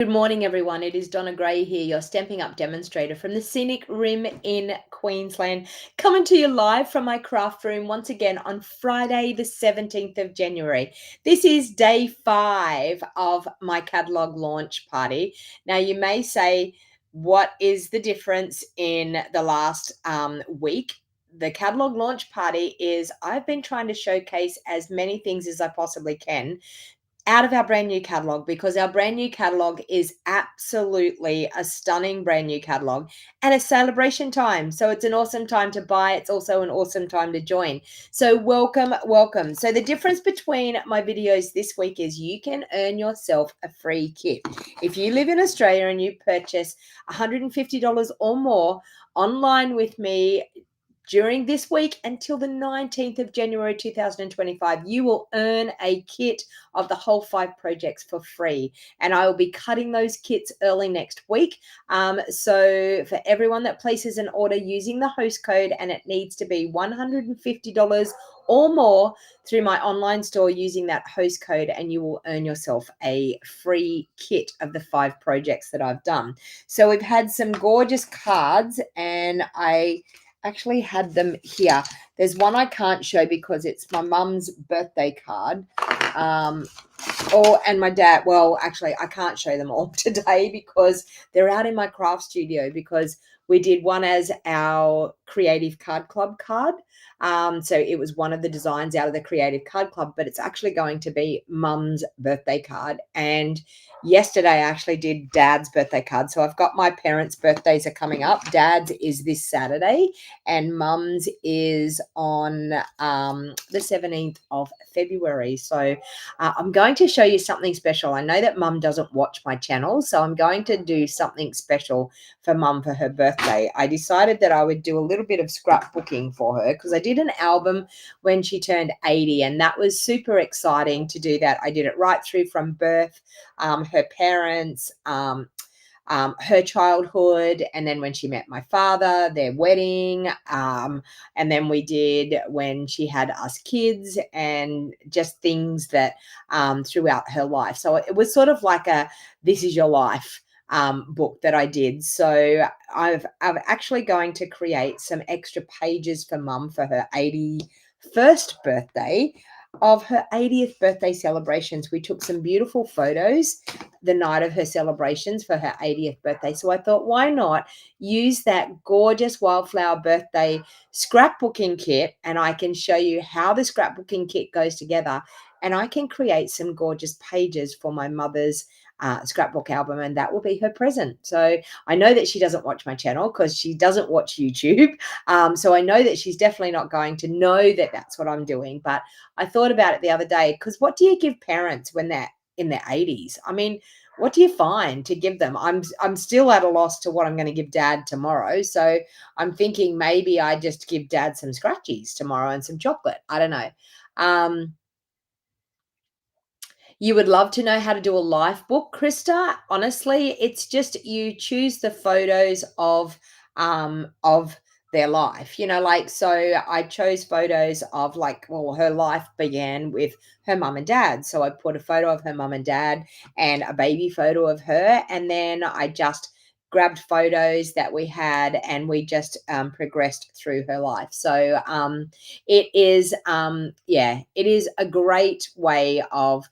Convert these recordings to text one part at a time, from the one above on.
Good morning, everyone. It is Donna Gray here, your Stamping Up demonstrator from the Scenic Rim in Queensland, coming to you live from my craft room once again on Friday, the 17th of January. This is day 5 of my catalogue launch party. Now, you may say, what is the difference in the last week? The catalogue launch party is I've been trying to showcase as many things as I possibly can out of our brand new catalog, because our brand new catalog is absolutely a stunning brand new catalog and a celebration time. So it's an awesome time to buy. It's also an awesome time to join. So welcome, welcome. So the difference between my videos this week is you can earn yourself a free kit. If you live in Australia and you purchase $150 or more online with me, during this week until the 19th of January 2025, you will earn a kit of the whole 5 projects for free. And I will be cutting those kits early next week. So for everyone that places an order using the host code, and it needs to be $150 or more through my online store using that host code, and you will earn yourself a free kit of the 5 projects that I've done. So we've had some gorgeous cards, and I actually had them here. There's one I can't show because it's my mum's birthday card. And my dad, well, actually, I can't show them all today because they're out in my craft studio, because we did one as our Creative Card Club card. So it was one of the designs out of the Creative Card Club, but it's actually going to be mum's birthday card. And yesterday I actually did dad's birthday card. So I've got my parents' birthdays are coming up. Dad's is this Saturday and mum's is on the 17th of February. So I'm going to show you something special. I know that mum doesn't watch my channel, so I'm going to do something special for mum for her birthday. I decided that I would do a little bit of scrapbooking for her because I did an album when she turned 80, and that was super exciting to do that. I did it right through from birth, her parents, her childhood, and then when she met my father, their wedding, and then we did when she had us kids, and just things that throughout her life. So it was sort of like a This Is Your Life book that I did. So I'm actually going to create some extra pages for mum for her 81st birthday. Of her 80th birthday celebrations, we took some beautiful photos the night of her celebrations for her 80th birthday. So I thought, why not use that gorgeous wildflower birthday scrapbooking kit, and I can show you how the scrapbooking kit goes together, and I can create some gorgeous pages for my mother's scrapbook album, and that will be her present. So I know that she doesn't watch my channel because she doesn't watch YouTube. So I know that she's definitely not going to know that that's what I'm doing. But I thought about it the other day, because what do you give parents when they're in their 80s? I mean, what do you find to give them? I'm still at a loss to what I'm going to give dad tomorrow. So I'm thinking maybe I just give dad some scratchies tomorrow and some chocolate. I don't know. You would love to know how to do a life book, Krista. Honestly, it's just you choose the photos of their life. Like, so I chose photos of, like, well, her life began with her mum and dad. So I put a photo of her mum and dad and a baby photo of her. And then I just grabbed photos that we had, and we just progressed through her life. So it is, it is a great way of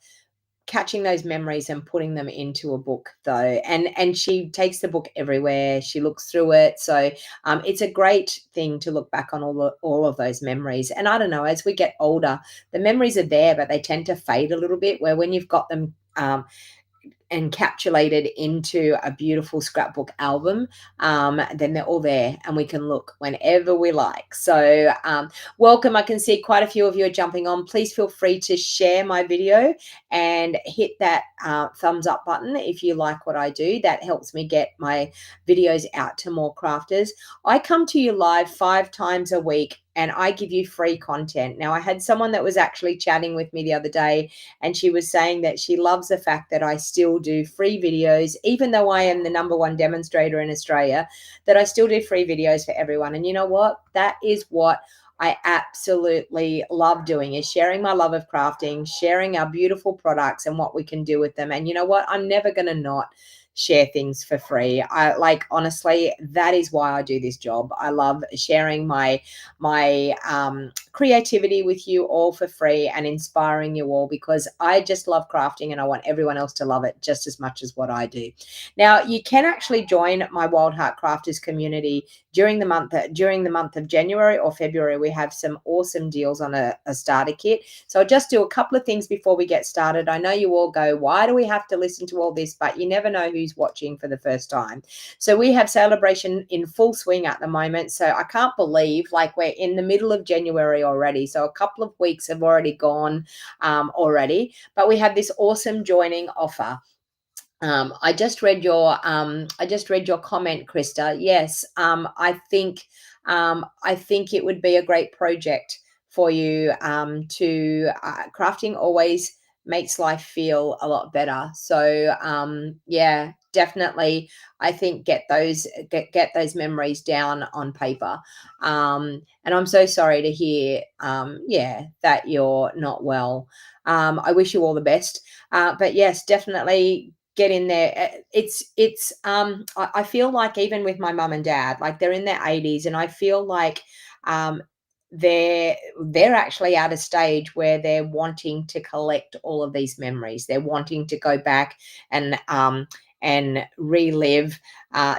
catching those memories and putting them into a book, though. And she takes the book everywhere. She looks through it. So it's a great thing to look back on all of those memories. And I don't know, as we get older, the memories are there, but they tend to fade a little bit, where when you've got them encapsulated into a beautiful scrapbook album, then they're all there and we can look whenever we like. So welcome. I can see quite a few of you are jumping on. Please feel free to share my video and hit that thumbs up button if you like what I do. That helps me get my videos out to more crafters. I come to you live 5 times a week, and I give you free content. Now, I had someone that was actually chatting with me the other day, and she was saying that she loves the fact that I still do free videos, even though I am the #1 demonstrator in Australia, that I still do free videos for everyone. And you know what? That is what I absolutely love doing is sharing my love of crafting, sharing our beautiful products and what we can do with them. And you know what? I'm never going to not share things for free. I like, honestly, that is why I do this job. I love sharing my creativity with you all for free and inspiring you all, because I just love crafting and I want everyone else to love it just as much as what I do. Now, you can actually join my Wildheart Crafters community during the month of January or February. We have some awesome deals on a starter kit. So I'll just do a couple of things before we get started. I know you all go, why do we have to listen to all this? But you never know who's watching for the first time. So we have Sale-A-Bration in full swing at the moment. So I can't believe, like, we're in the middle of January already. So a couple of weeks have already gone already. But we have this awesome joining offer. I just read your comment, Krista. Yes, I think it would be a great project for you. To crafting always makes life feel a lot better. So yeah, definitely. I think get those memories down on paper. And I'm so sorry to hear, yeah, that you're not well. I wish you all the best. But yes, definitely get in there. I feel like even with my mum and dad, like, they're in their 80s, and I feel like um they're actually at a stage where they're wanting to collect all of these memories. They're wanting to go back and relive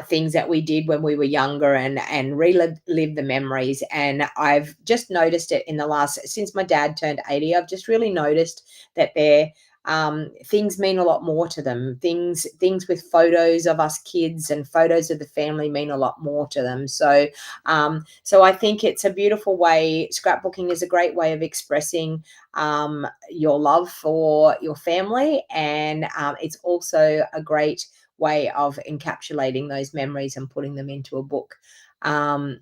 things that we did when we were younger, and relive the memories. And I've just noticed it in the last, since my dad turned 80, I've just really noticed that things mean a lot more to them. Things with photos of us kids and photos of the family mean a lot more to them. So I think it's a beautiful way. Scrapbooking is a great way of expressing your love for your family, and it's also a great way of encapsulating those memories and putting them into a book. um,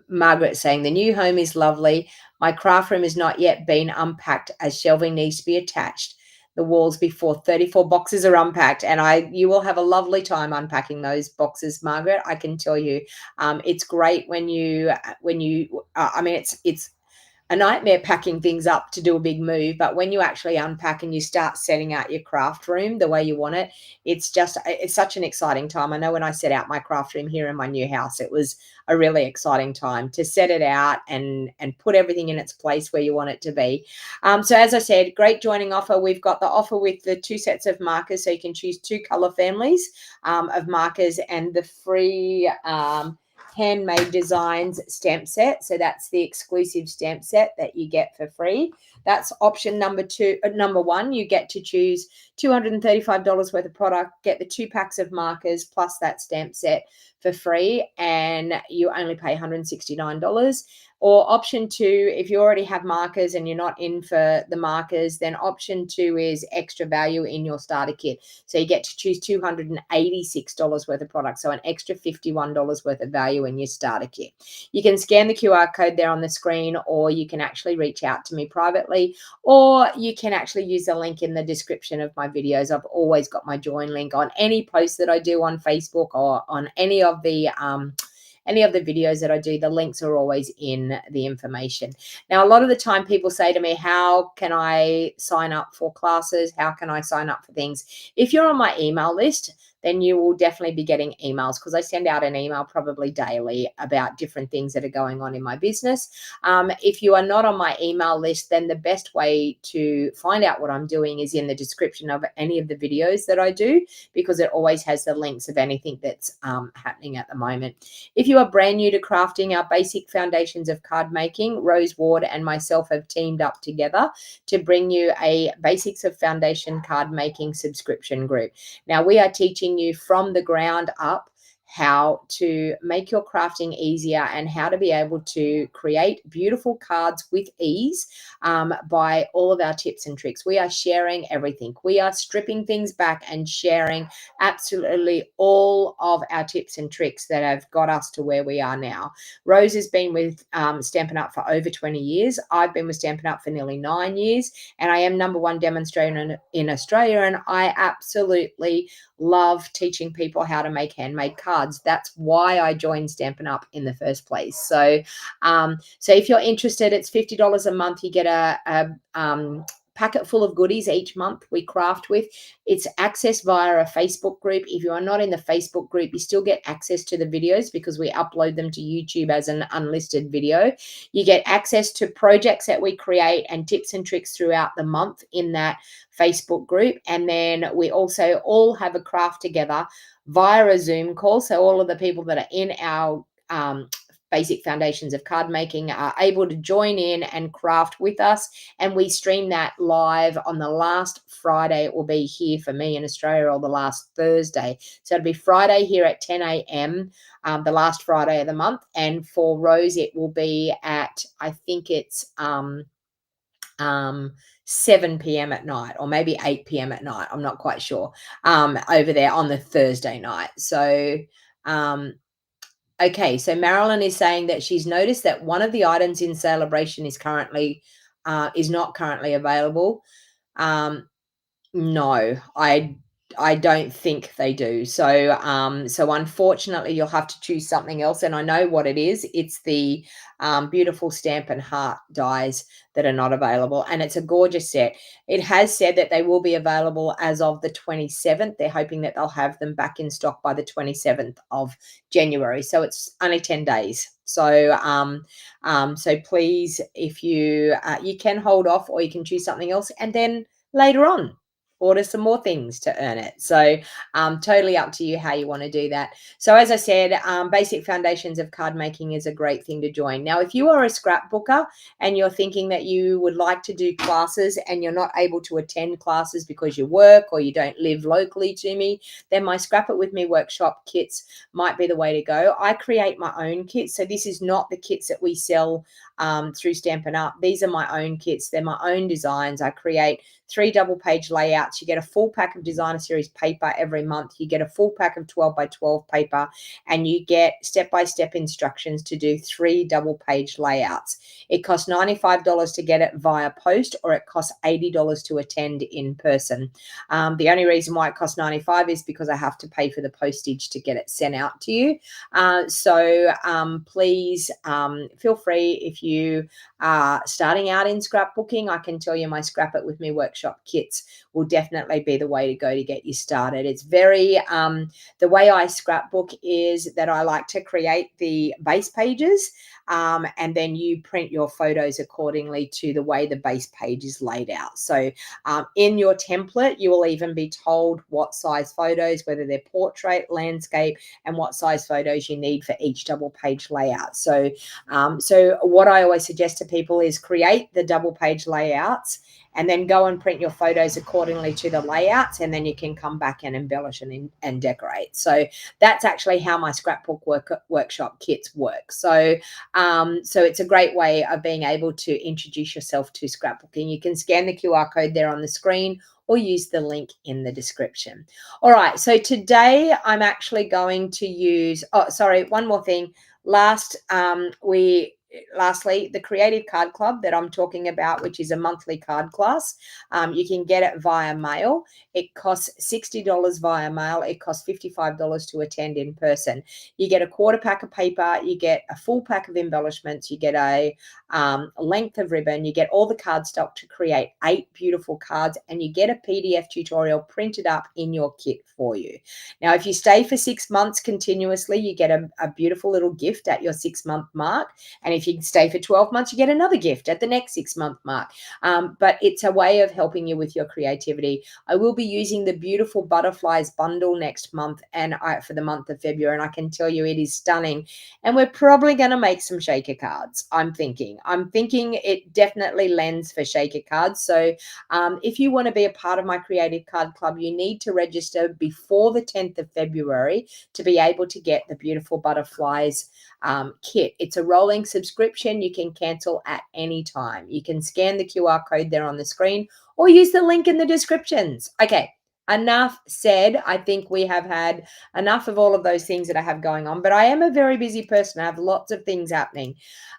Margaret saying the new home is lovely. My craft room has not yet been unpacked as shelving needs to be attached the walls before 34 boxes are unpacked. And you will have a lovely time unpacking those boxes, Margaret. I can tell you, it's great when you I mean, it's a nightmare packing things up to do a big move, but when you actually unpack and you start setting out your craft room the way you want it, it's such an exciting time. I know when I set out my craft room here in my new house, it was a really exciting time to set it out and put everything in its place where you want it to be. So as I said, great joining offer. We've got the offer with the 2 sets of markers, so you can choose 2 color families of markers, and the free handmade designs stamp set. So that's the exclusive stamp set that you get for free. That's option number 1. You get to choose $235 worth of product, get the 2 packs of markers plus that stamp set for free, and you only pay $169. Or option 2, if you already have markers and you're not in for the markers, then option 2 is extra value in your starter kit. So you get to choose $286 worth of product, so an extra $51 worth of value in your starter kit. You can scan the QR code there on the screen, or you can actually reach out to me privately, or you can actually use the link in the description of my videos. I've always got my join link on any post that I do on Facebook or on any of the videos that I do. The links are always in the information. Now, a lot of the time people say to me, how can I sign up for classes? How can I sign up for things? If you're on my email list, then you will definitely be getting emails, because I send out an email probably daily about different things that are going on in my business. If you are not on my email list, then the best way to find out what I'm doing is in the description of any of the videos that I do, because it always has the links of anything that's happening at the moment. If you are brand new to crafting, our basic foundations of card making, Rose Ward and myself have teamed up together to bring you a basics of foundation card making subscription group. Now, we are teaching you from the ground up how to make your crafting easier and how to be able to create beautiful cards with ease by all of our tips and tricks. We are sharing everything. We are stripping things back and sharing absolutely all of our tips and tricks that have got us to where we are now. Rose has been with Stampin' Up! For over 20 years. I've been with Stampin' Up! For nearly 9 years, and I am #1 demonstrator in Australia, and I absolutely love teaching people how to make handmade cards. cards. That's why I joined Stampin' Up in the first place. So, so if you're interested, it's $50 a month. You get a packet full of goodies each month we craft with. It's accessed via a Facebook group. If you are not in the Facebook group, you still get access to the videos because we upload them to YouTube as an unlisted video. You get access to projects that we create and tips and tricks throughout the month in that Facebook group. And then we also all have a craft together via a Zoom call. So all of the people that are in our basic foundations of card making are able to join in and craft with us, and we stream that live on the last Friday. It will be here for me in Australia, or the last Thursday, so it'll be Friday here at 10 a.m. The last Friday of the month, and for Rose it will be at, I think it's 7 p.m. at night, or maybe 8 p.m. at night, I'm not quite sure, over there on the Thursday night. So okay, so Marilyn is saying that she's noticed that one of the items in Sale-A-Bration is not currently available. No, I don't think they do. So so unfortunately you'll have to choose something else, and I know what it is. It's the beautiful Stampin' Heart dies that are not available, and it's a gorgeous set. It has said that they will be available as of the 27th. They're hoping that they'll have them back in stock by the 27th of January. So it's only 10 days. So so please, if you you can hold off, or you can choose something else, and then later on order some more things to earn it. So totally up to you how you want to do that. So as I said, Basic Foundations of Card Making is a great thing to join. Now, if you are a scrapbooker and you're thinking that you would like to do classes and you're not able to attend classes because you work or you don't live locally to me, then my Scrap It With Me workshop kits might be the way to go. I create my own kits. So this is not the kits that we sell through Stampin' Up. These are my own kits. They're my own designs. I create 3 double-page layouts. You get a full pack of Designer Series paper every month. You get a full pack of 12 by 12 paper, and you get step-by-step instructions to do 3 double-page layouts. It costs $95 to get it via post, or it costs $80 to attend in person. The only reason why it costs $95 is because I have to pay for the postage to get it sent out to you. So please feel free, if you are starting out in scrapbooking, I can tell you my Scrap It With Me workshop kits will definitely be the way to go to get you started. It's very, the way I scrapbook is that I like to create the base pages, and then you print your photos accordingly to the way the base page is laid out. So in your template, you will even be told what size photos, whether they're portrait, landscape, and what size photos you need for each double page layout. So so what I always suggest to people is create the double page layouts and then go and print your photos accordingly to the layouts, and then you can come back and embellish and decorate. So that's actually how my scrapbook workshop kits work. So so it's a great way of being able to introduce yourself to scrapbooking. You can scan the QR code there on the screen, or use the link in the description. All right, so today I'm actually going to use, oh, sorry, one more thing. Lastly, the Creative Card Club that I'm talking about, which is a monthly card class, you can get it via mail. It costs $60 via mail. It costs $55 to attend in person. You get a quarter pack of paper, you get a full pack of embellishments, you get a length of ribbon, you get all the cardstock to create 8 beautiful cards, and you get a PDF tutorial printed up in your kit for you. Now, if you stay for 6 months continuously, you get a beautiful little gift at your 6-month mark. And if you stay for 12 months, you get another gift at the next 6-month mark. But it's a way of helping you with your creativity. I will be using the beautiful butterflies bundle next month and for the month of February. And I can tell you it is stunning. And we're probably going to make some shaker cards. I'm thinking it definitely lends for shaker cards. So if you want to be a part of my Creative Card Club, you need to register before the 10th of February to be able to get the beautiful butterflies kit. It's a rolling subscription. You can cancel at any time. You can scan the QR code there on the screen, or use the link in the descriptions. Okay, enough said. I think we have had enough of all of those things that I have going on, but I am a very busy person. I have lots of things happening.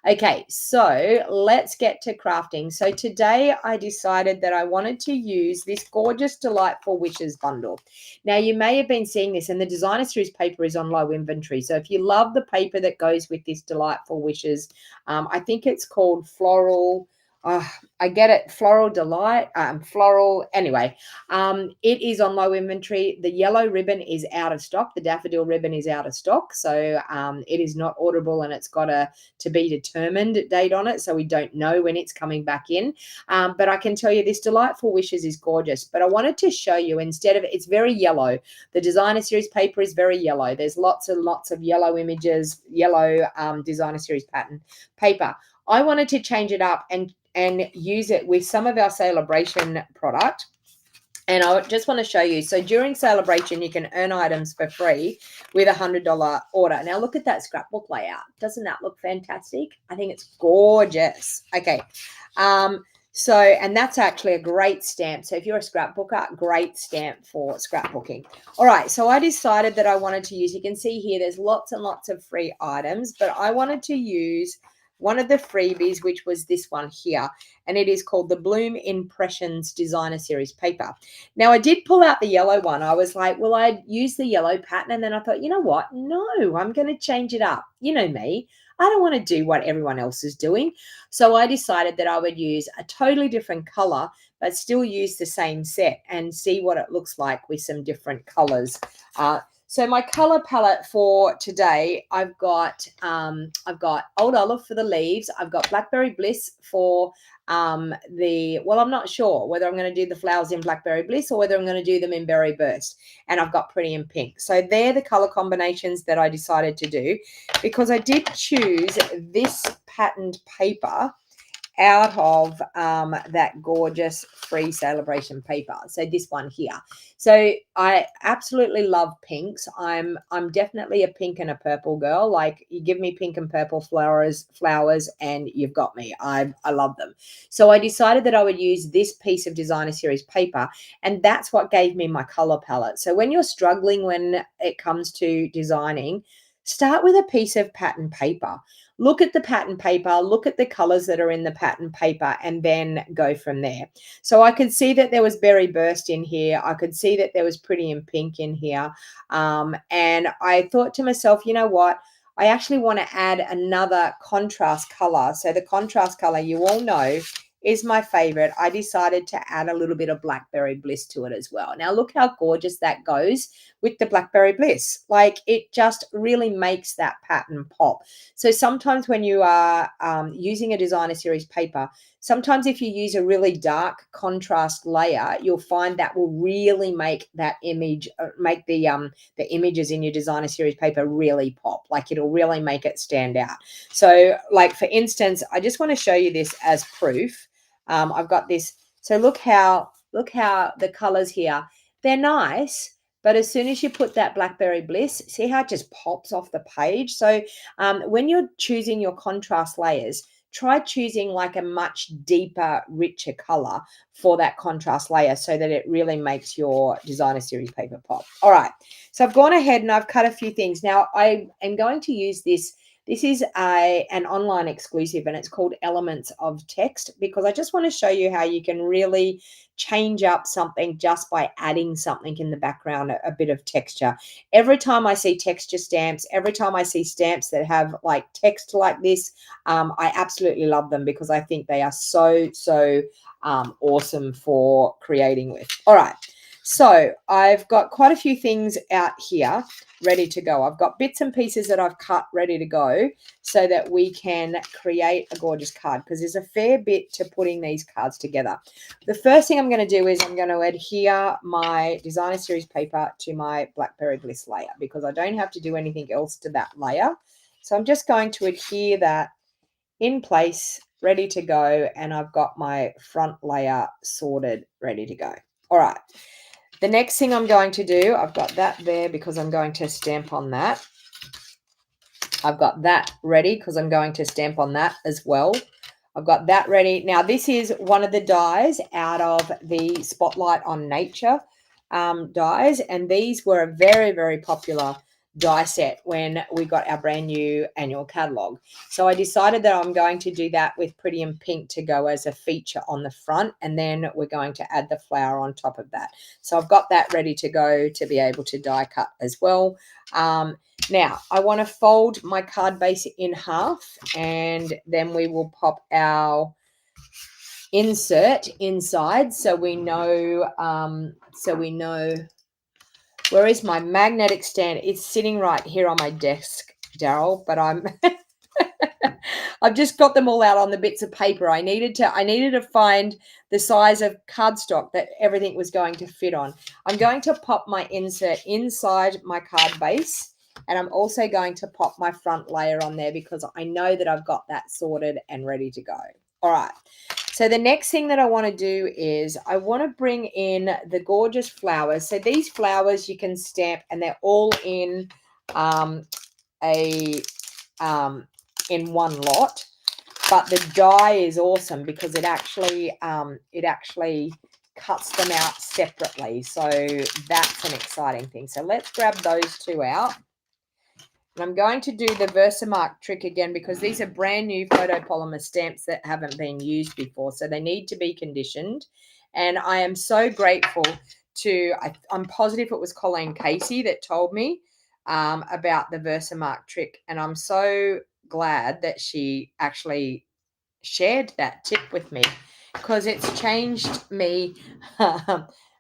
Okay, so let's get to crafting. So today I decided that I wanted to use this gorgeous Delightful Wishes bundle. Now you may have been seeing this, and the designer series paper is on low inventory. So if you love the paper that goes with this Delightful Wishes, I think it's called Floral. I get it, Floral Delight, Floral. Anyway, it is on low inventory. The yellow ribbon is out of stock. The daffodil ribbon is out of stock. So it is not orderable, and it's got a to be determined date on it. So we don't know when it's coming back in. But I can tell you this Delightful Wishes is gorgeous. But I wanted to show you, instead of, it's very yellow. The designer series paper is very yellow. There's lots and lots of yellow images, yellow designer series pattern paper. I wanted to change it up and use it with some of our Sale-A-Bration product. And I just want to show you. So during Sale-A-Bration, you can earn items for free with a $100 order. Now look at that scrapbook layout. Doesn't that look fantastic? I think it's gorgeous. Okay. And that's actually a great stamp. So if you're a scrapbooker, great stamp for scrapbooking. All right. So I decided that I wanted to use, you can see here, there's lots and lots of free items, but I wanted to use one of the freebies, which was this one here, and it is called the Bloom Impressions Designer Series paper. Now, I did pull out the yellow one. I was like, well, I'd use the yellow pattern, and then I thought, you know what? No, I'm going to change it up. You know me. I don't want to do what everyone else is doing. So I decided that I would use a totally different color, but still use the same set and see what it looks like with some different colors. So my color palette for today, I've got Old Olive for the leaves. I've got Blackberry Bliss for I'm not sure whether I'm going to do the flowers in Blackberry Bliss or whether I'm going to do them in Berry Burst. And I've got Pretty in Pink. So they're the color combinations that I decided to do, because I did choose this patterned paper out of that gorgeous free Sale-A-Bration paper. So this one here. So I absolutely love pinks. I'm definitely a pink and a purple girl. Like, you give me pink and purple flowers, and you've got me. I love them. So I decided that I would use this piece of designer series paper, and that's what gave me my color palette. So when you're struggling when it comes to designing, start with a piece of pattern paper. Look at the pattern paper, look at the colors that are in the pattern paper, and then go from there. So I could see that there was Berry Burst in here. I could see that there was Pretty in Pink in here. And I thought to myself, you know what? I actually want to add another contrast color. So the contrast color, you all know, is my favorite. I decided to add a little bit of Blackberry Bliss to it as well. Now look how gorgeous that goes with the Blackberry Bliss. Like, it just really makes that pattern pop. So sometimes when you are using a designer series paper, sometimes if you use a really dark contrast layer, you'll find that will really make that image, make the images in your designer series paper really pop. Like, it'll really make it stand out. So like, for instance, I just want to show you this as proof. I've got this. So look how the colors here, they're nice, but as soon as you put that Blackberry Bliss, see how it just pops off the page? So when you're choosing your contrast layers, try choosing like a much deeper, richer color for that contrast layer so that it really makes your designer series paper pop. All right, so I've gone ahead and I've cut a few things. Now I am going to use this. This is an online exclusive, and it's called Elements of Text, because I just want to show you how you can really change up something just by adding something in the background, a bit of texture. Every time I see texture stamps, every time I see stamps that have like text like this, I absolutely love them, because I think they are so awesome for creating with. All right. So I've got quite a few things out here ready to go. I've got bits and pieces that I've cut ready to go so that we can create a gorgeous card, because there's a fair bit to putting these cards together. The first thing I'm going to do is I'm going to adhere my designer series paper to my Blackberry Bliss layer, because I don't have to do anything else to that layer. So I'm just going to adhere that in place, ready to go, and I've got my front layer sorted, ready to go. All right. The next thing I'm going to do, I've got that there because I'm going to stamp on that. I've got that ready because I'm going to stamp on that as well. I've got that ready. Now, this is one of the dies out of the Spotlight on Nature dies, and these were a very, very popular die set when we got our brand new annual catalog. So I decided that I'm going to do that with Pretty in Pink to go as a feature on the front, and then we're going to add the flower on top of that. So I've got that ready to go to be able to die cut as well. Now I want to fold my card base in half, and then we will pop our insert inside so we know where is my magnetic stand. It's sitting right here on my desk, Daryl, but I've just got them all out on the bits of paper. I needed to find the size of cardstock that everything was going to fit on. I'm going to pop my insert inside my card base, and I'm also going to pop my front layer on there because I know that I've got that sorted and ready to go. All right. So the next thing that I want to do is I want to bring in the gorgeous flowers. So these flowers you can stamp, and they're all in in one lot. But the die is awesome because it actually cuts them out separately. So that's an exciting thing. So let's grab those two out. And I'm going to do the Versamark trick again because these are brand new photopolymer stamps that haven't been used before. So they need to be conditioned. And I am so grateful to, I'm positive it was Colleen Casey that told me about the Versamark trick. And I'm so glad that she actually shared that tip with me because it's changed me.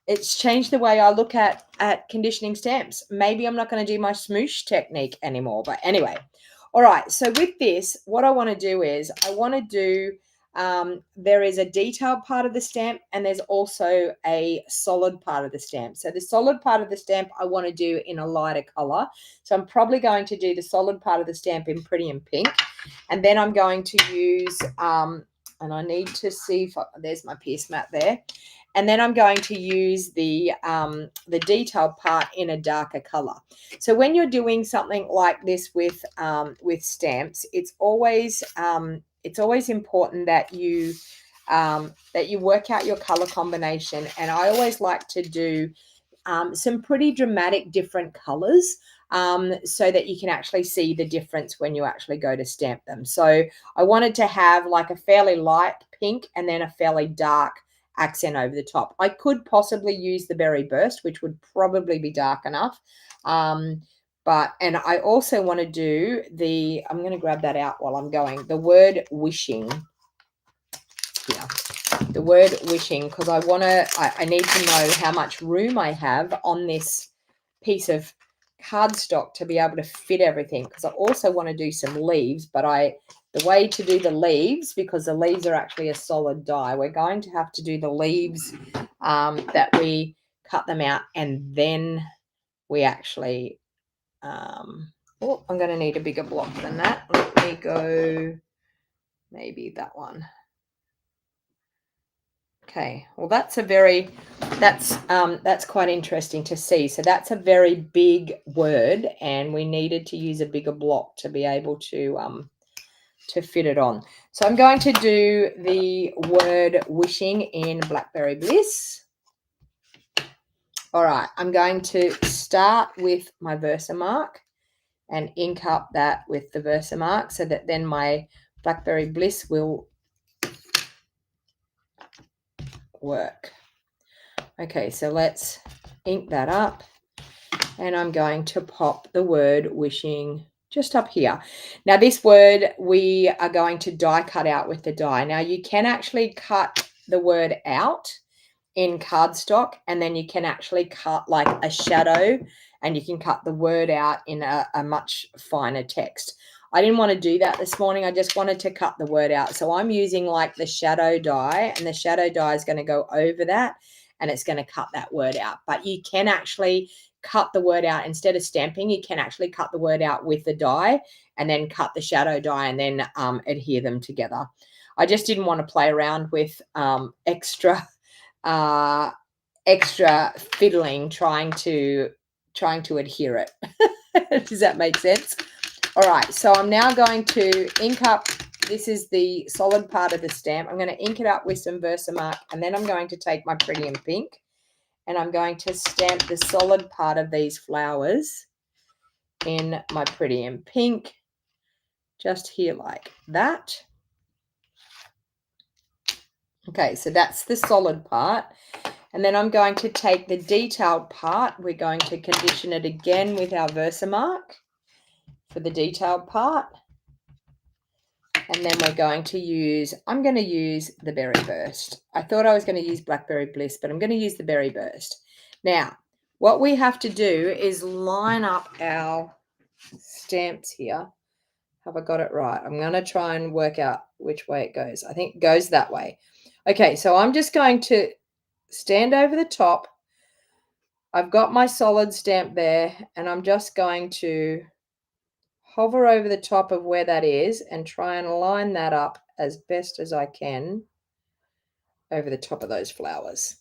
It's changed the way I look at conditioning stamps. Maybe I'm not going to do my smoosh technique anymore. But anyway, all right. So with this, what I want to do is I want to do, there is a detailed part of the stamp and there's also a solid part of the stamp. So the solid part of the stamp I want to do in a lighter color. So I'm probably going to do the solid part of the stamp in Pretty in Pink. And then I'm going to use, and I need to see if there's my piece mat there. And then I'm going to use the detailed part in a darker color. So when you're doing something like this with stamps, it's always important that you work out your color combination. And I always like to do some pretty dramatic different colors so that you can actually see the difference when you actually go to stamp them. So I wanted to have like a fairly light pink and then a fairly dark accent over the top. I could possibly use the Berry Burst, which would probably be dark enough. And I also want to do I'm going to grab that out while I'm going, the word wishing. Yeah, the word wishing, because I need to know how much room I have on this piece of cardstock to be able to fit everything, because I also want to do some leaves, but the way to do the leaves, because the leaves are actually a solid die, we're going to have to do the leaves that we cut them out and then we actually I'm going to need a bigger block than that. Let me go maybe that one. Okay, well that's quite interesting to see. So that's a very big word, and we needed to use a bigger block to be able to fit it on. So I'm going to do the word wishing in Blackberry Bliss. All right, I'm going to start with my Versamark and ink up that with the Versamark so that then my Blackberry Bliss will work. Okay, so let's ink that up, and I'm going to pop the word wishing just up here. Now this word we are going to die cut out with the die. Now you can actually cut the word out in cardstock, and then you can actually cut like a shadow, and you can cut the word out in a much finer text. I didn't want to do that this morning. I just wanted to cut the word out. So I'm using like the shadow die, and the shadow die is going to go over that, and it's going to cut that word out. But you can actually cut the word out instead of stamping. You can actually cut the word out with the die and then cut the shadow die and then adhere them together. I just didn't want to play around with extra fiddling trying to adhere it. Does that make sense? All right, so I'm now going to ink up. This is the solid part of the stamp. I'm going to ink it up with some Versamark, and then I'm going to take my Pretty in Pink, and I'm going to stamp the solid part of these flowers in my Pretty in Pink, just here like that. Okay, so that's the solid part. And then I'm going to take the detailed part. We're going to condition it again with our Versamark for the detailed part. And then we're going to use, I'm going to use the Berry Burst. I thought I was going to use Blackberry Bliss, but I'm going to use the Berry Burst. Now, what we have to do is line up our stamps here. Have I got it right? I'm going to try and work out which way it goes. I think it goes that way. Okay, so I'm just going to stand over the top. I've got my solid stamp there, and I'm just going to hover over the top of where that is and try and line that up as best as I can over the top of those flowers.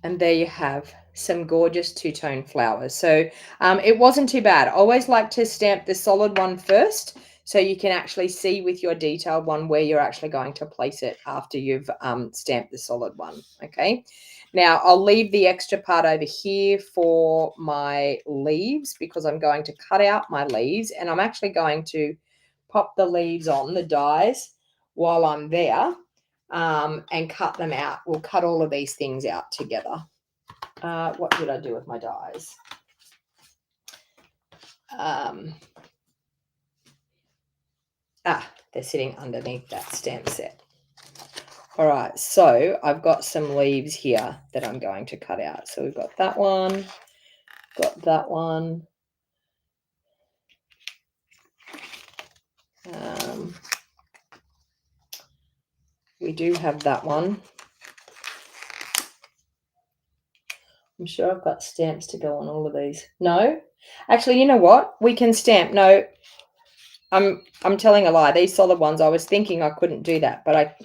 And there you have some gorgeous two-tone flowers. So it wasn't too bad. I always like to stamp the solid one first, so you can actually see with your detailed one where you're actually going to place it after you've stamped the solid one. Okay, now I'll leave the extra part over here for my leaves, because I'm going to cut out my leaves, and I'm actually going to pop the leaves on, the dies, while I'm there, and cut them out. We'll cut all of these things out together. What did I do with my dies? They're sitting underneath that stamp set. All right, so I've got some leaves here that I'm going to cut out. So we've got that one, got that one. We do have that one. I'm sure I've got stamps to go on all of these. No, actually, you know what? We can stamp. No, I'm telling a lie. These solid ones, I was thinking I couldn't do that, but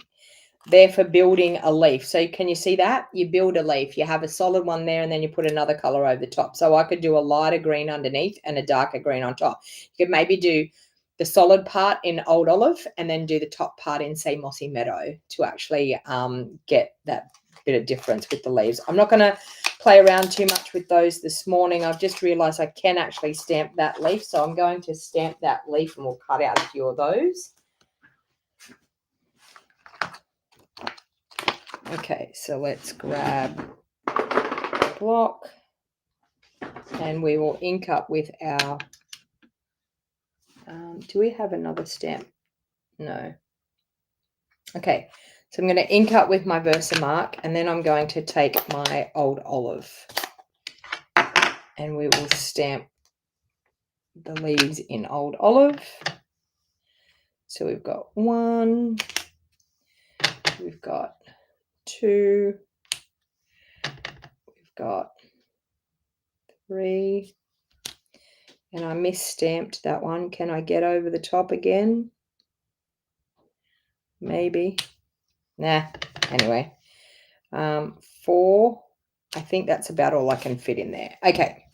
they're for building a leaf. So can you see that? You build a leaf. You have a solid one there, and then you put another color over the top. So I could do a lighter green underneath and a darker green on top. You could maybe do the solid part in Old Olive and then do the top part in, say, Mossy Meadow, to actually get that bit of difference with the leaves. I'm not going to play around too much with those this morning. I've just realized I can actually stamp that leaf. So I'm going to stamp that leaf, and we'll cut out a few of those. Okay, so let's grab a block, and we will ink up with our, do we have another stamp? No. Okay, so I'm going to ink up with my Versamark, and then I'm going to take my Old Olive, and we will stamp the leaves in Old Olive. So we've got 1, we've got 2, we've got 3, and I misstamped that one. Can I get over the top again? Maybe. Nah, anyway. 4. I think that's about all I can fit in there. Okay.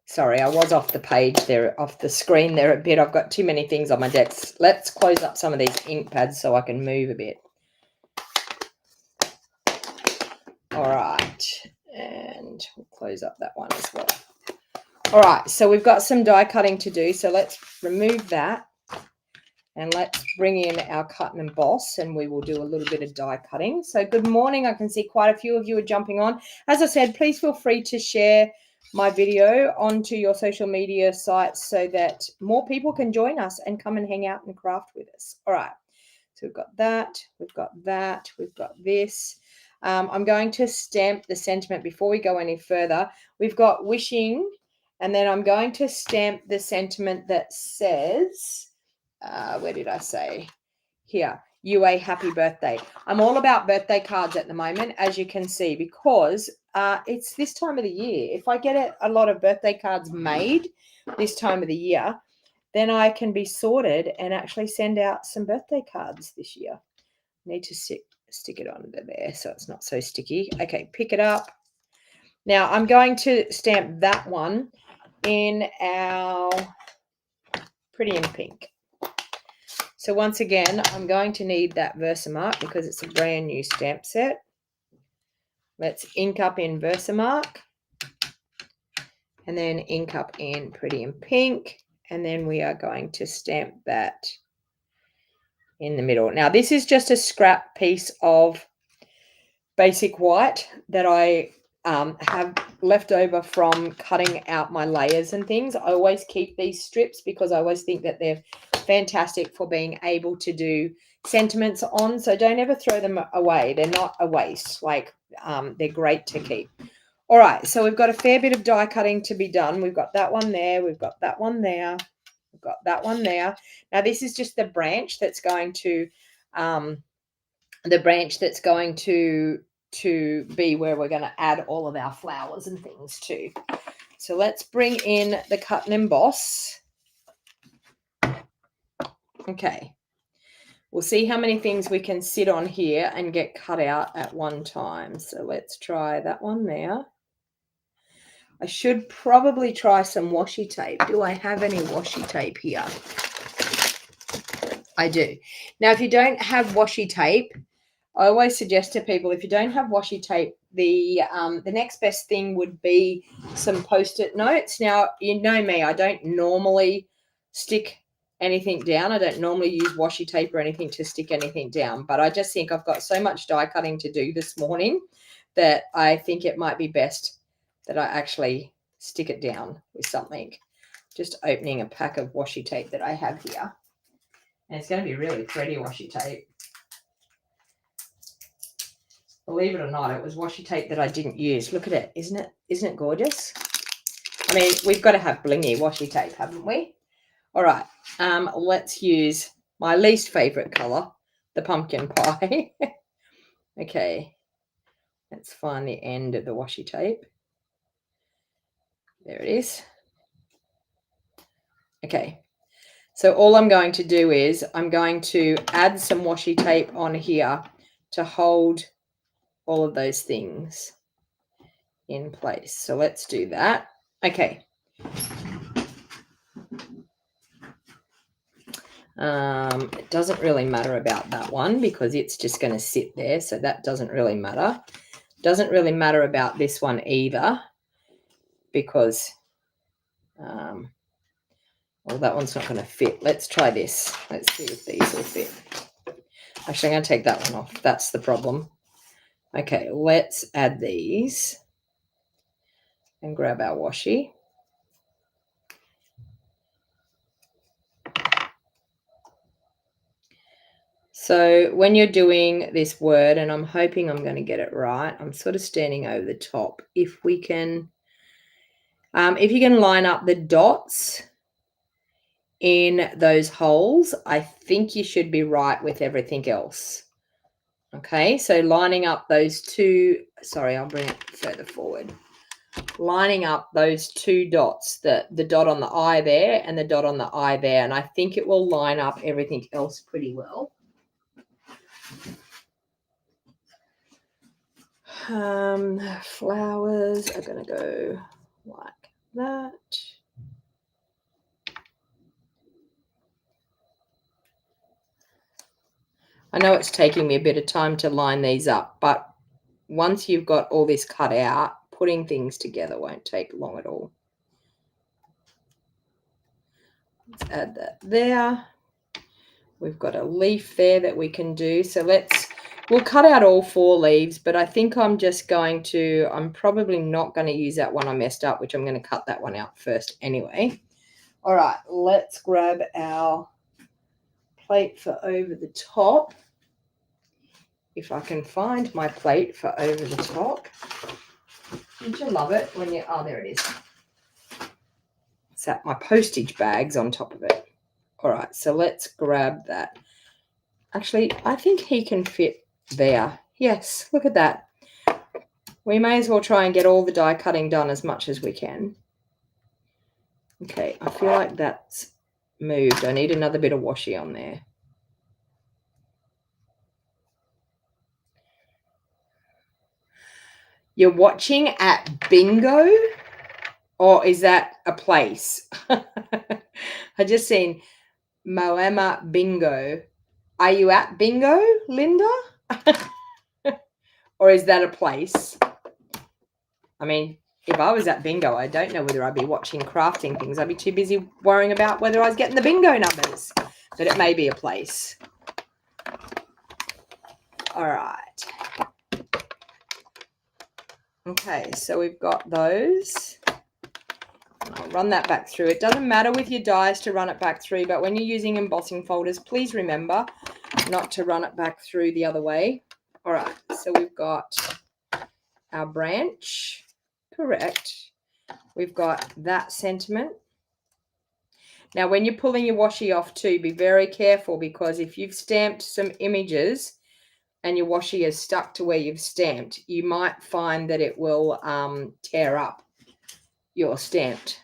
Sorry, I was off the page there, off the screen there a bit. I've got too many things on my desk. Let's close up some of these ink pads so I can move a bit. All right. And we'll close up that one as well. All right, so we've got some die cutting to do. So let's remove that. And let's bring in our cut and emboss, and we will do a little bit of die cutting. So good morning. I can see quite a few of you are jumping on. As I said, please feel free to share my video onto your social media sites so that more people can join us and come and hang out and craft with us. All right. So we've got that. We've got that. We've got this. I'm going to stamp the sentiment before we go any further. We've got wishing, and then I'm going to stamp the sentiment that says... where did I say? Here, you a happy birthday. I'm all about birthday cards at the moment, as you can see, because it's this time of the year. If I get a lot of birthday cards made this time of the year, then I can be sorted and actually send out some birthday cards this year. Need to stick it under there so it's not so sticky. Okay, pick it up. Now I'm going to stamp that one in our Pretty in Pink. So once again, I'm going to need that Versamark because it's a brand new stamp set. Let's ink up in Versamark and then ink up in Pretty in Pink. And then we are going to stamp that in the middle. Now, this is just a scrap piece of basic white that I have left over from cutting out my layers and things. I always keep these strips because I always think that they're fantastic for being able to do sentiments on. So don't ever throw them away. They're not a waste. Like, they're great to keep. All right, so we've got a fair bit of die cutting to be done. We've got that one there. We've got that one there. We've got that one there. Now, this is just the branch that's going to be where we're going to add all of our flowers and things to. So let's bring in the cut and emboss. Okay. We'll see how many things we can sit on here and get cut out at one time. So let's try that one there. I should probably try some washi tape. Do I have any washi tape here? I do. Now, if you don't have washi tape, I always suggest to people, if you don't have washi tape, the next best thing would be some Post-it notes. Now, you know me, I don't normally stick anything down. I don't normally use washi tape or anything to stick anything down, but I just think I've got so much die cutting to do this morning that I think it might be best that I actually stick it down with something. Just opening a pack of washi tape that I have here. And it's going to be really pretty washi tape. Believe it or not, it was washi tape that I didn't use. Look at it. Isn't it gorgeous? I mean, we've got to have blingy washi tape, haven't we? All right. Let's use my least favorite color, the pumpkin pie. Okay. Let's find the end of the washi tape. There it is. Okay. So all I'm going to do is I'm going to add some washi tape on here to hold all of those things in place. So let's do that. Okay. It doesn't really matter about that one because it's just going to sit there. So that doesn't really matter. Doesn't really matter about this one either because, well, that one's not going to fit. Let's try this. Let's see if these will fit. Actually, I'm going to take that one off. That's the problem. Okay, let's add these and grab our washi. So when you're doing this word, and I'm hoping I'm going to get it right, I'm sort of standing over the top. If we can, if you can line up the dots in those holes, I think you should be right with everything else. Okay, so lining up those two, sorry, I'll bring it further forward. Lining up those two dots, the dot on the eye there and the dot on the eye there, and I think it will line up everything else pretty well. Flowers are going to go like that. I know it's taking me a bit of time to line these up, but once you've got all this cut out, putting things together won't take long at all. Let's add that there. We've got a leaf there that we can do. So we'll cut out all 4 leaves, but I think I'm probably not going to use that one I messed up, which I'm going to cut that one out first anyway. All right, let's grab our plate for over the top. If I can find my plate for over the top. Don't you love it when oh, there it is. It's that my postage bag's on top of it. All right, so let's grab that. Actually, I think he can fit there. Yes, look at that. We may as well try and get all the die cutting done as much as we can. Okay, I feel like that's moved. I need another bit of washi on there. You're watching at bingo? Or is that a place? I just seen Moama Bingo. Are you at bingo, Linda? Or is that a place? I mean, if I was at bingo, I don't know whether I'd be watching crafting things. I'd be too busy worrying about whether I was getting the bingo numbers. But it may be a place. All right. Okay, so we've got those. I'll run that back through. It doesn't matter with your dies to run it back through, but when you're using embossing folders, please remember not to run it back through the other way. All right, so we've got our branch, correct. We've got that sentiment. Now, when you're pulling your washi off too, be very careful, because if you've stamped some images and your washi is stuck to where you've stamped, you might find that it will tear up your stamped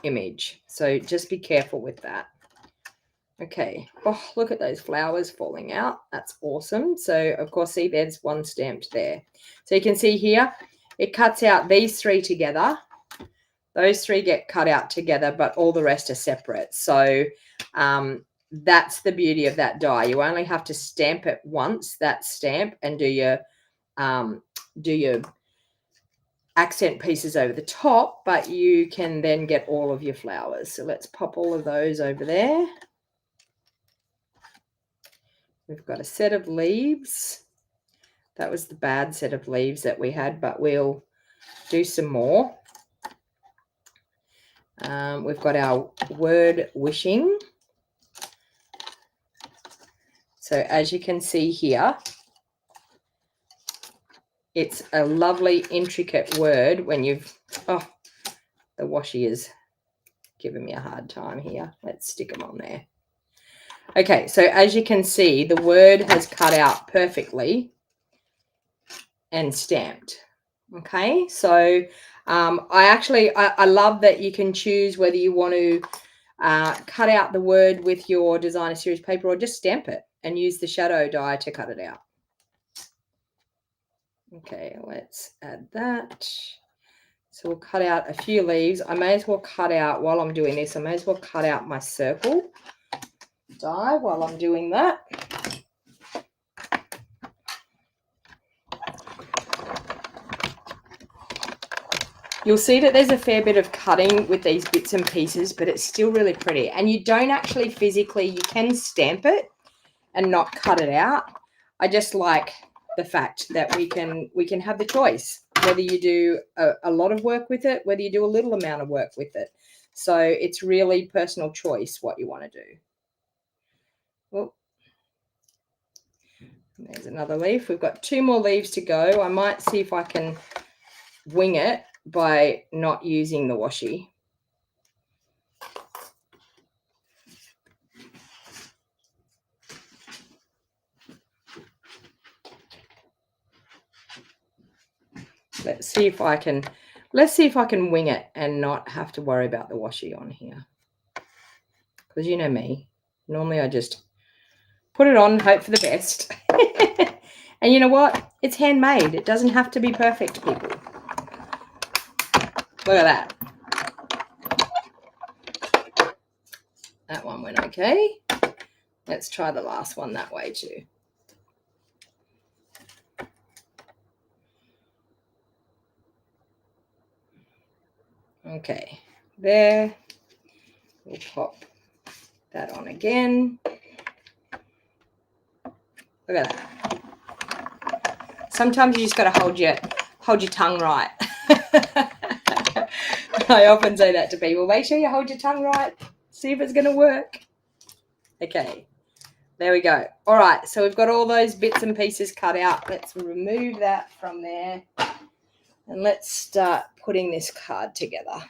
image. So just be careful with that. Okay. Oh, look at those flowers falling out. That's awesome. So, of course, see, there's one stamped there. So you can see here, it cuts out these three together. Those three get cut out together, but all the rest are separate. So that's the beauty of that die. You only have to stamp it once, that stamp, and do your accent pieces over the top, but you can then get all of your flowers. So let's pop all of those over there. We've got a set of leaves. That was the bad set of leaves that we had, but we'll do some more. We've got our word wishing. So as you can see here, it's a lovely, intricate word when you've, oh, the washi is giving me a hard time here. Let's stick them on there. Okay, so as you can see, the word has cut out perfectly and stamped. Okay, so I love that you can choose whether you want to cut out the word with your designer series paper or just stamp it and use the shadow die to cut it out. Okay, let's add that. So we'll cut out a few leaves. I may as well cut out, while I'm doing this, I may as well cut out my circle die while I'm doing that. You'll see that there's a fair bit of cutting with these bits and pieces, but it's still really pretty. And you don't actually physically, you can stamp it and not cut it out. I just like the fact that we can have the choice whether you do a lot of work with it, whether you do a little amount of work with it. So it's really personal choice what you want to do. Well, there's another leaf. We've got 2 more leaves to go. I might see if I can wing it by not using the washi. Let's see if I can wing it and not have to worry about the washi on here. Because you know me, normally I just put it on, hope for the best. And you know what? It's handmade. It doesn't have to be perfect, people. Look at that. That one went okay. Let's try the last one that way too. Okay, there. We'll pop that on again. Look at that. Sometimes you just got to hold your tongue right. I often say that to people. Make sure you hold your tongue right. See if it's going to work. Okay, there we go. All right, so we've got all those bits and pieces cut out. Let's remove that from there. And let's start putting this card together.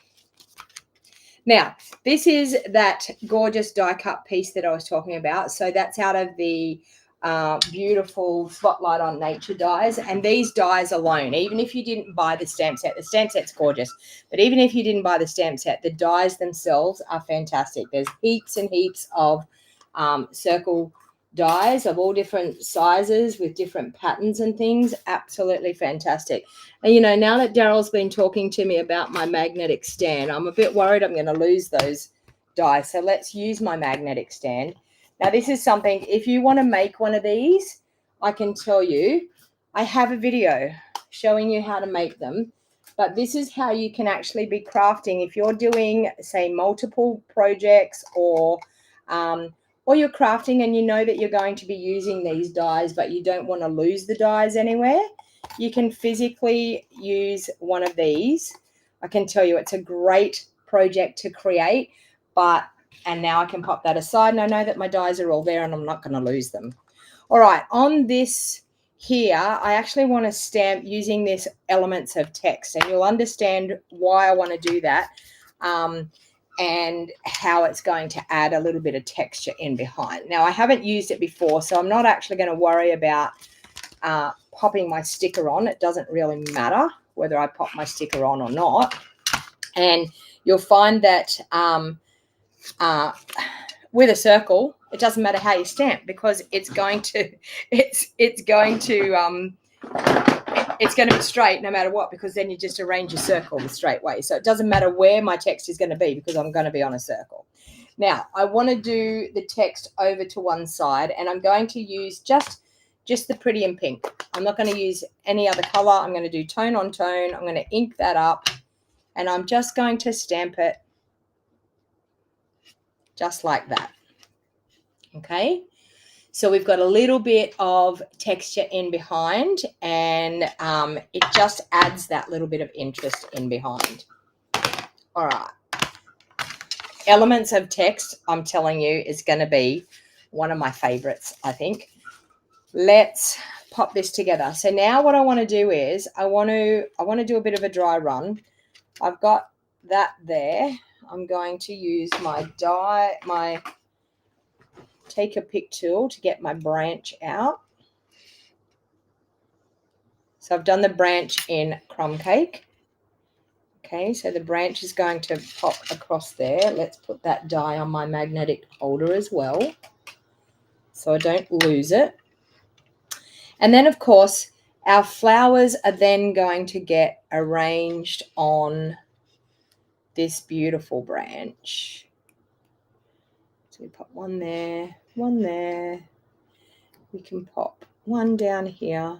Now, this is that gorgeous die cut piece that I was talking about. So that's out of the beautiful Spotlight on Nature dies. And these dies alone, even if you didn't buy the stamp set's gorgeous. But even if you didn't buy the stamp set, the dies themselves are fantastic. There's heaps and heaps of circle dies of all different sizes with different patterns and things. Absolutely fantastic. And, you know, now that Daryl's been talking to me about my magnetic stand, I'm a bit worried I'm going to lose those die. So let's use my magnetic stand. Now this is something, if you want to make one of these, I can tell you, I have a video showing you how to make them, but this is how you can actually be crafting if you're doing, say, multiple projects, or you're crafting and you know that you're going to be using these dies, but you don't want to lose the dies anywhere. You can physically use one of these. I can tell you it's a great project to create, and now I can pop that aside and I know that my dies are all there and I'm not going to lose them. All right, on this here, I actually want to stamp using this elements of text, and you'll understand why I want to do that and how it's going to add a little bit of texture in behind. Now, I haven't used it before, so I'm not actually going to worry about popping my sticker on. It doesn't really matter whether I pop my sticker on or not. And you'll find that with a circle, it doesn't matter how you stamp, because it's going to be straight no matter what, because then you just arrange your circle the straight way. So it doesn't matter where my text is going to be, because I'm going to be on a circle. Now I want to do the text over to one side, and I'm going to use just the pretty in pink. I'm not going to use any other color. I'm going to do tone on tone. I'm going to ink that up, and I'm just going to stamp it just like that. Okay, so we've got a little bit of texture in behind, and it just adds that little bit of interest in behind. All right, elements of text, I'm telling you, is going to be one of my favorites, I think. Let's pop this together. So now what I want to do is I want to do a bit of a dry run. I've got that there. I'm going to use my take a pick tool to get my branch out. So I've done the branch in crumb cake. Okay, so the branch is going to pop across there. Let's put that die on my magnetic holder as well, so I don't lose it. And then, of course, our flowers are then going to get arranged on this beautiful branch. So we pop one there, one there. We can pop one down here.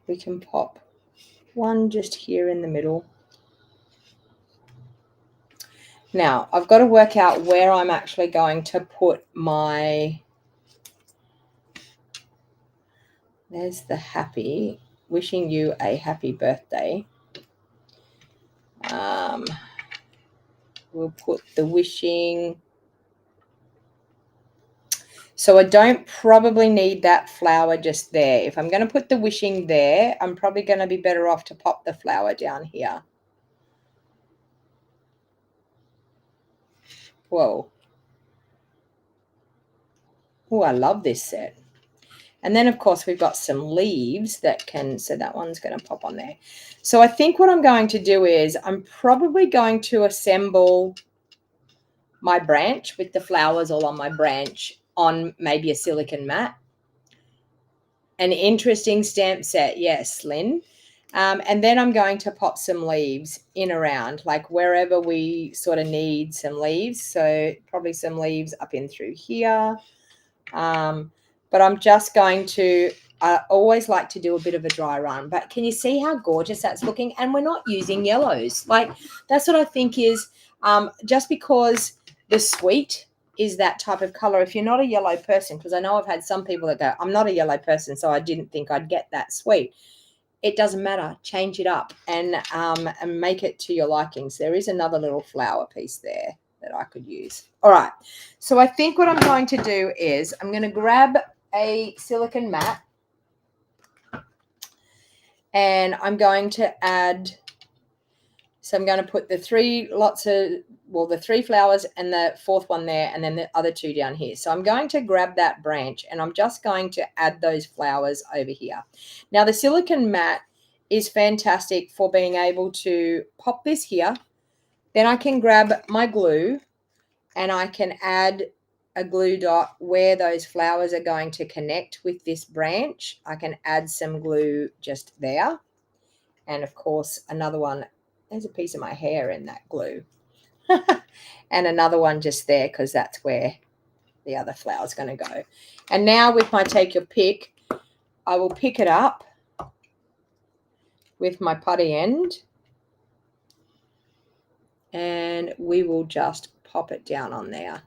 We can pop one just here in the middle. Now, I've got to work out where I'm actually going to put my, there's the happy, wishing you a happy birthday. We'll put the wishing. So I don't probably need that flower just there. If I'm going to put the wishing there, I'm probably going to be better off to pop the flower down here. Whoa. Oh, I love this set. And then, of course, we've got some leaves that can, so that one's going to pop on there. So I think what I'm going to do is I'm probably going to assemble my branch with the flowers all on my branch on maybe a silicone mat. An interesting stamp set, yes, Lynn. And then I'm going to pop some leaves in around, like wherever we sort of need some leaves. So probably some leaves up in through here. But I'm just going to, I always like to do a bit of a dry run. But can you see how gorgeous that's looking? And we're not using yellows. Like, that's what I think is, just because the sweet is that type of color, if you're not a yellow person, because I know I've had some people that go, I'm not a yellow person, so I didn't think I'd get that sweet. It doesn't matter. Change it up and make it to your likings. There is another little flower piece there that I could use. All right. So I think what I'm going to do is I'm going to grab a silicone mat, and I'm going to add, so I'm going to put the three flowers and the fourth one there, and then the other two down here. So I'm going to grab that branch, and I'm just going to add those flowers over here. Now, the silicone mat is fantastic for being able to pop this here. Then I can grab my glue, and I can add a glue dot where those flowers are going to connect with this branch. I can add some glue just there. And, of course, another one. There's a piece of my hair in that glue. and another one just there because that's where the other flower is going to go. And now with my take your pick, I will pick it up with my putty end and we will just pop it down on there.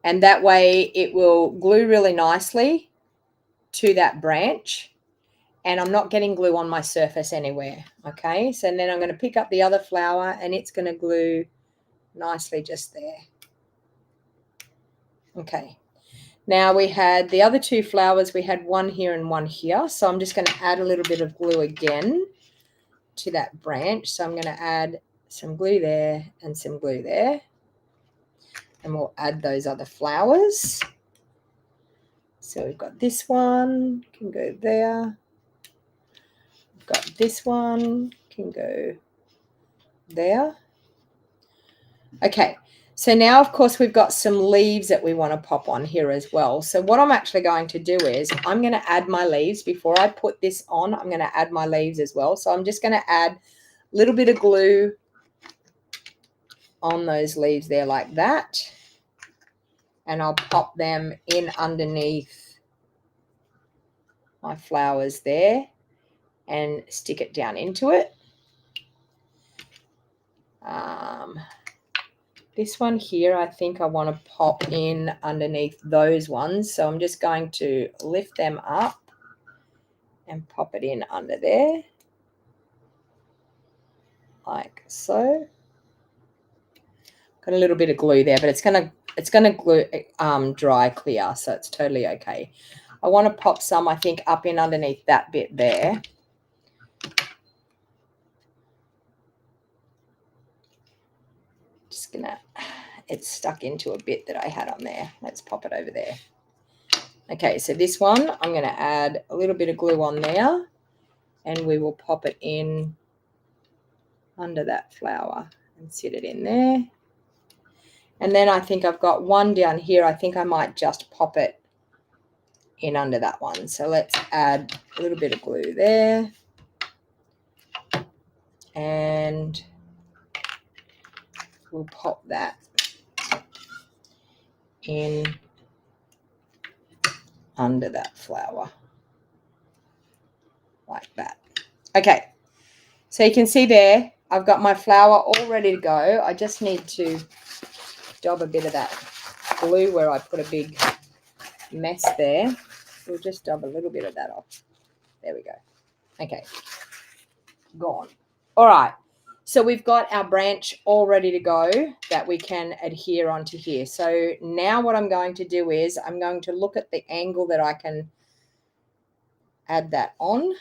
And that way it will glue really nicely to that branch and I'm not getting glue on my surface anywhere. Okay, so then I'm going to pick up the other flower and it's going to glue nicely just there. Okay, now we had the other two flowers, we had one here and one here. So I'm just going to add a little bit of glue again to that branch. So I'm going to add some glue there and some glue there. And we'll add those other flowers. So we've got this one, can go there. We've got this one, can go there. Okay, so now of course we've got some leaves that we want to pop on here as well. So what I'm actually going to do is I'm going to add my leaves. Before I put this on, I'm going to add my leaves as well. So I'm just going to add a little bit of glue on those leaves there like that. And I'll pop them in underneath my flowers there and stick it down into it. This one here, I think I want to pop in underneath those ones. So I'm just going to lift them up and pop it in under there. Like so. Got a little bit of glue there, but it's gonna glue dry clear, so it's totally okay. I want to pop some, I think, up in underneath that bit there. Just gonna, it's stuck into a bit that I had on there. Let's pop it over there. Okay, so this one, I'm going to add a little bit of glue on there and we will pop it in under that flower and sit it in there. And then I think I've got one down here. I think I might just pop it in under that one. So let's add a little bit of glue there. And we'll pop that in under that flower like that. Okay, so you can see there I've got my flower all ready to go. I just need to dab a bit of that glue where I put a big mess there. We'll just dab a little bit of that off. There we go. Okay, gone. All right, so we've got our branch all ready to go that we can adhere onto here. So now what I'm going to do is I'm going to look at the angle that I can add that on.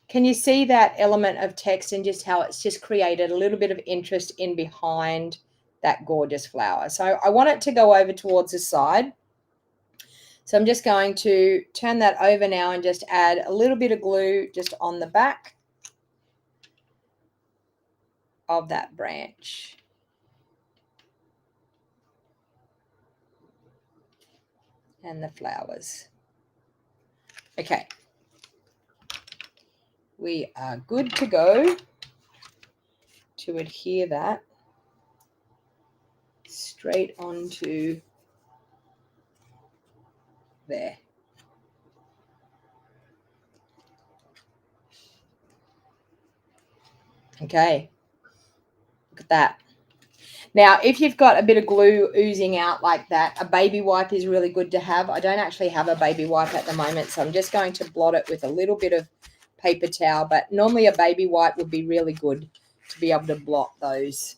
Can you see that element of text and just how it's just created a little bit of interest in behind that gorgeous flower? So I want it to go over towards the side. So I'm just going to turn that over now and just add a little bit of glue just on the back of that branch. And the flowers. Okay. We are good to go to adhere that straight onto there. Okay, look at that. Now, if you've got a bit of glue oozing out like that, a baby wipe is really good to have. I don't actually have a baby wipe at the moment, so I'm just going to blot it with a little bit of paper towel, but normally a baby wipe would be really good to be able to blot those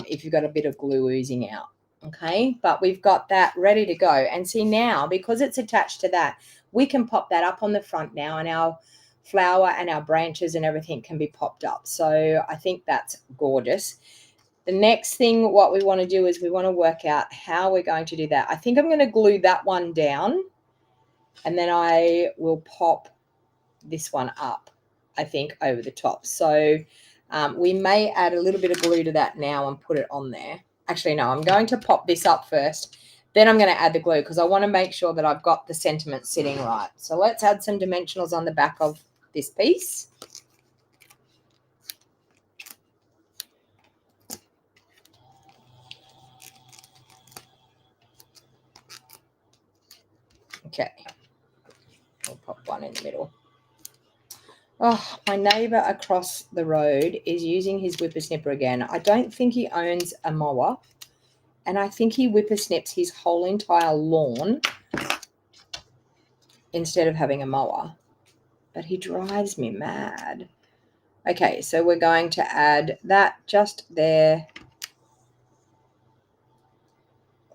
if you've got a bit of glue oozing out. Okay, but we've got that ready to go. And see now, because it's attached to that, we can pop that up on the front now and our flower and our branches and everything can be popped up. So I think that's gorgeous. The next thing what we want to do is we want to work out how we're going to do that. I think I'm going to glue that one down and then I will pop this one up, I think, over the top. So we may add a little bit of glue to that now and put it on there. Actually, no, I'm going to pop this up first. Then I'm going to add the glue because I want to make sure that I've got the sentiment sitting right. So let's add some dimensionals on the back of this piece. Okay. We'll pop one in the middle. Oh, my neighbour across the road is using his whippersnipper again. I don't think he owns a mower, and I think he whippersnips his whole entire lawn instead of having a mower. But he drives me mad. Okay, so we're going to add that just there,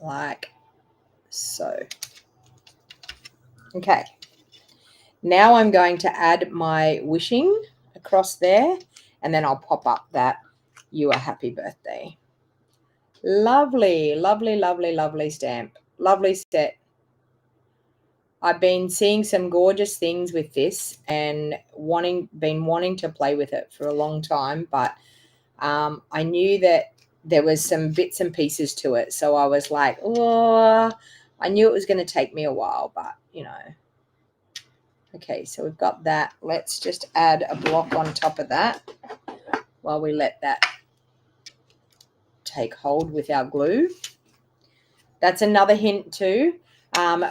like so. Okay. Now I'm going to add my wishing across there, and then I'll pop up that "You a happy birthday." Lovely, lovely, lovely, lovely stamp. Lovely set. I've been seeing some gorgeous things with this and been wanting to play with it for a long time, but I knew that there was some bits and pieces to it. So I was like, oh, I knew it was going to take me a while, but you know. Okay, so we've got that. Let's just add a block on top of that while we let that take hold with our glue. That's another hint too.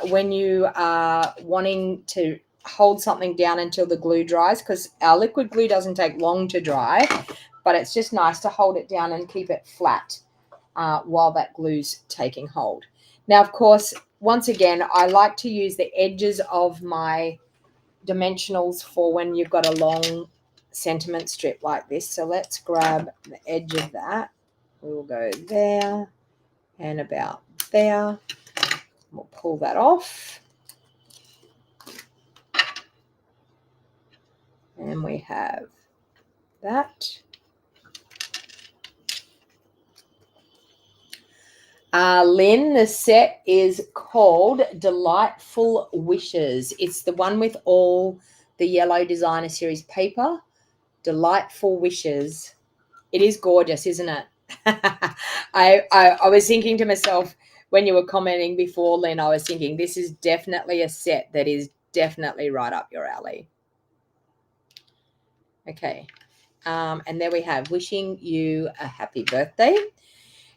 When you are wanting to hold something down until the glue dries, because our liquid glue doesn't take long to dry, but it's just nice to hold it down and keep it flat while that glue's taking hold. Now, of course, once again, I like to use the edges of my dimensionals for when you've got a long sentiment strip like this. So let's grab the edge of that. We'll go there and about there. We'll pull that off. And we have that. Lynn, the set is called Delightful Wishes. It's the one with all the yellow designer series paper. Delightful Wishes. It is gorgeous, isn't it? I was thinking to myself when you were commenting before, Lynn, I was thinking this is definitely a set that is definitely right up your alley. Okay. And there we have wishing you a happy birthday.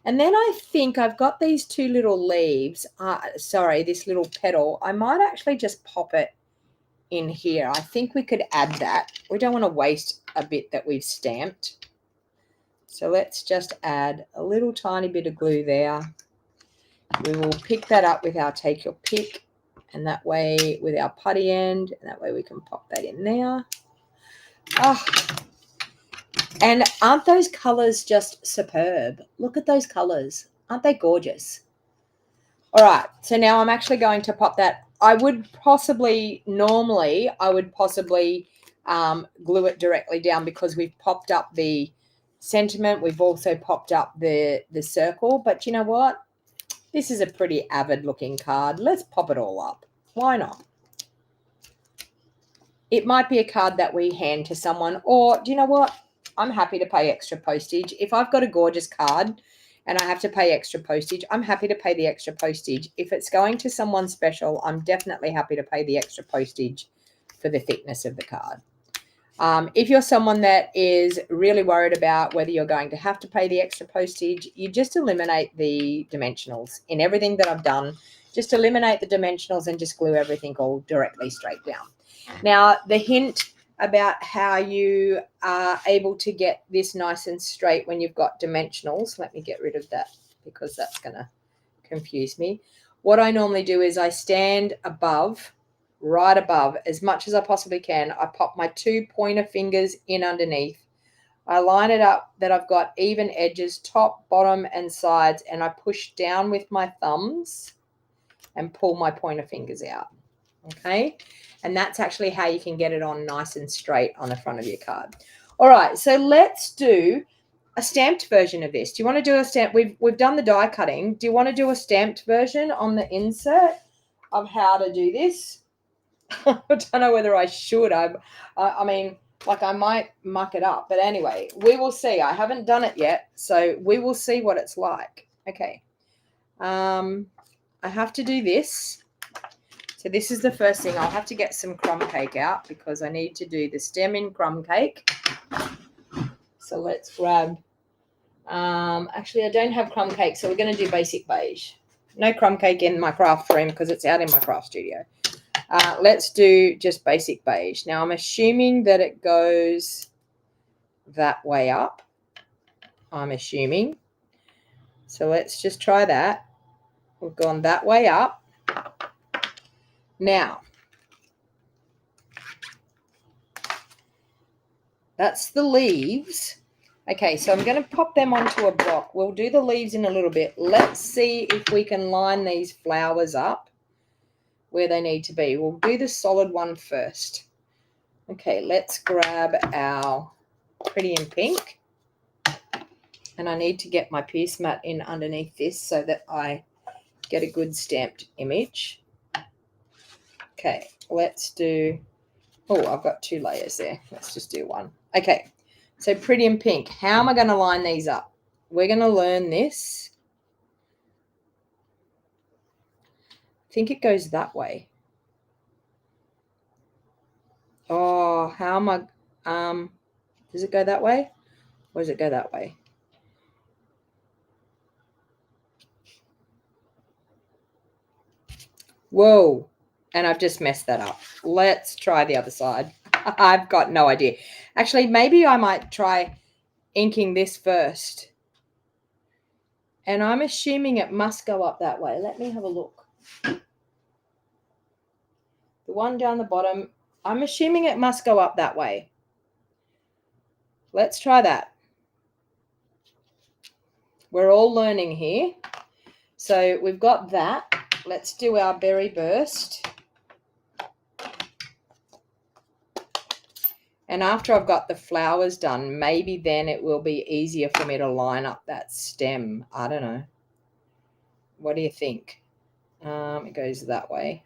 And then I think I've got these two little leaves. This little petal. I might actually just pop it in here. I think we could add that. We don't want to waste a bit that we've stamped. So let's just add a little tiny bit of glue there. We will pick that up with our take your pick, and that way with our putty end, and that way we can pop that in there. Oh, and aren't those colors just superb? Look at those colors. Aren't they gorgeous? All right, so now I'm actually going to pop that. Normally I would possibly glue it directly down because we've popped up the sentiment. We've also popped up the circle, but you know what? This is a pretty avid looking card. Let's pop it all up. Why not? It might be a card that we hand to someone, or do you know what? I'm happy to pay extra postage. If I've got a gorgeous card and I have to pay extra postage, I'm happy to pay the extra postage. If it's going to someone special, I'm definitely happy to pay the extra postage for the thickness of the card. If you're someone that is really worried about whether you're going to have to pay the extra postage, you just eliminate the dimensionals. In everything that I've done, just eliminate the dimensionals and just glue everything all directly straight down. Now, the hint about how you are able to get this nice and straight when you've got dimensionals, let me get rid of that because that's going to confuse me. What I normally do is I stand above, right above, as much as I possibly can. I pop my 2 pointer fingers in underneath. I line it up that I've got even edges, top, bottom, and sides, and I push down with my thumbs and pull my pointer fingers out. Okay, and that's actually how you can get it on nice and straight on the front of your card. All right, so let's do a stamped version of this. Do you want to do a stamp? We've done the die cutting. Do you want to do a stamped version on the insert of how to do this? I don't know whether I should. I mean, like I might muck it up, but anyway, we will see. I haven't done it yet, so we will see what it's like. Okay, I have to do this. So this is the first thing. I'll have to get some crumb cake out because I need to do the stem in crumb cake. So let's grab, actually I don't have crumb cake, so we're going to do basic beige. No crumb cake in my craft room because it's out in my craft studio. Let's do just basic beige. Now, I'm assuming that it goes that way up. I'm assuming. So let's just try that. We've gone that way up. Now, that's the leaves. Okay, so I'm going to pop them onto a block. We'll do the leaves in a little bit. Let's see if we can line these flowers up where they need to be. We'll do the solid one first. Okay, let's grab our Pretty in Pink. And I need to get my piece mat in underneath this so that I get a good stamped image. Okay, let's do, oh, I've got 2 layers there. Let's just do one. Okay, so Pretty in Pink. How am I going to line these up? We're going to learn this. I think it goes that way. Oh, how am I, does it go that way? Or does it go that way? Whoa, and I've just messed that up. Let's try the other side. I've got no idea. Actually, maybe I might try inking this first. And I'm assuming it must go up that way. Let me have a look. The one down the bottom, I'm assuming it must go up that way. Let's try that. We're all learning here. So we've got that. Let's do our berry burst. And after I've got the flowers done, maybe then it will be easier for me to line up that stem. I don't know. What do you think? It goes that way.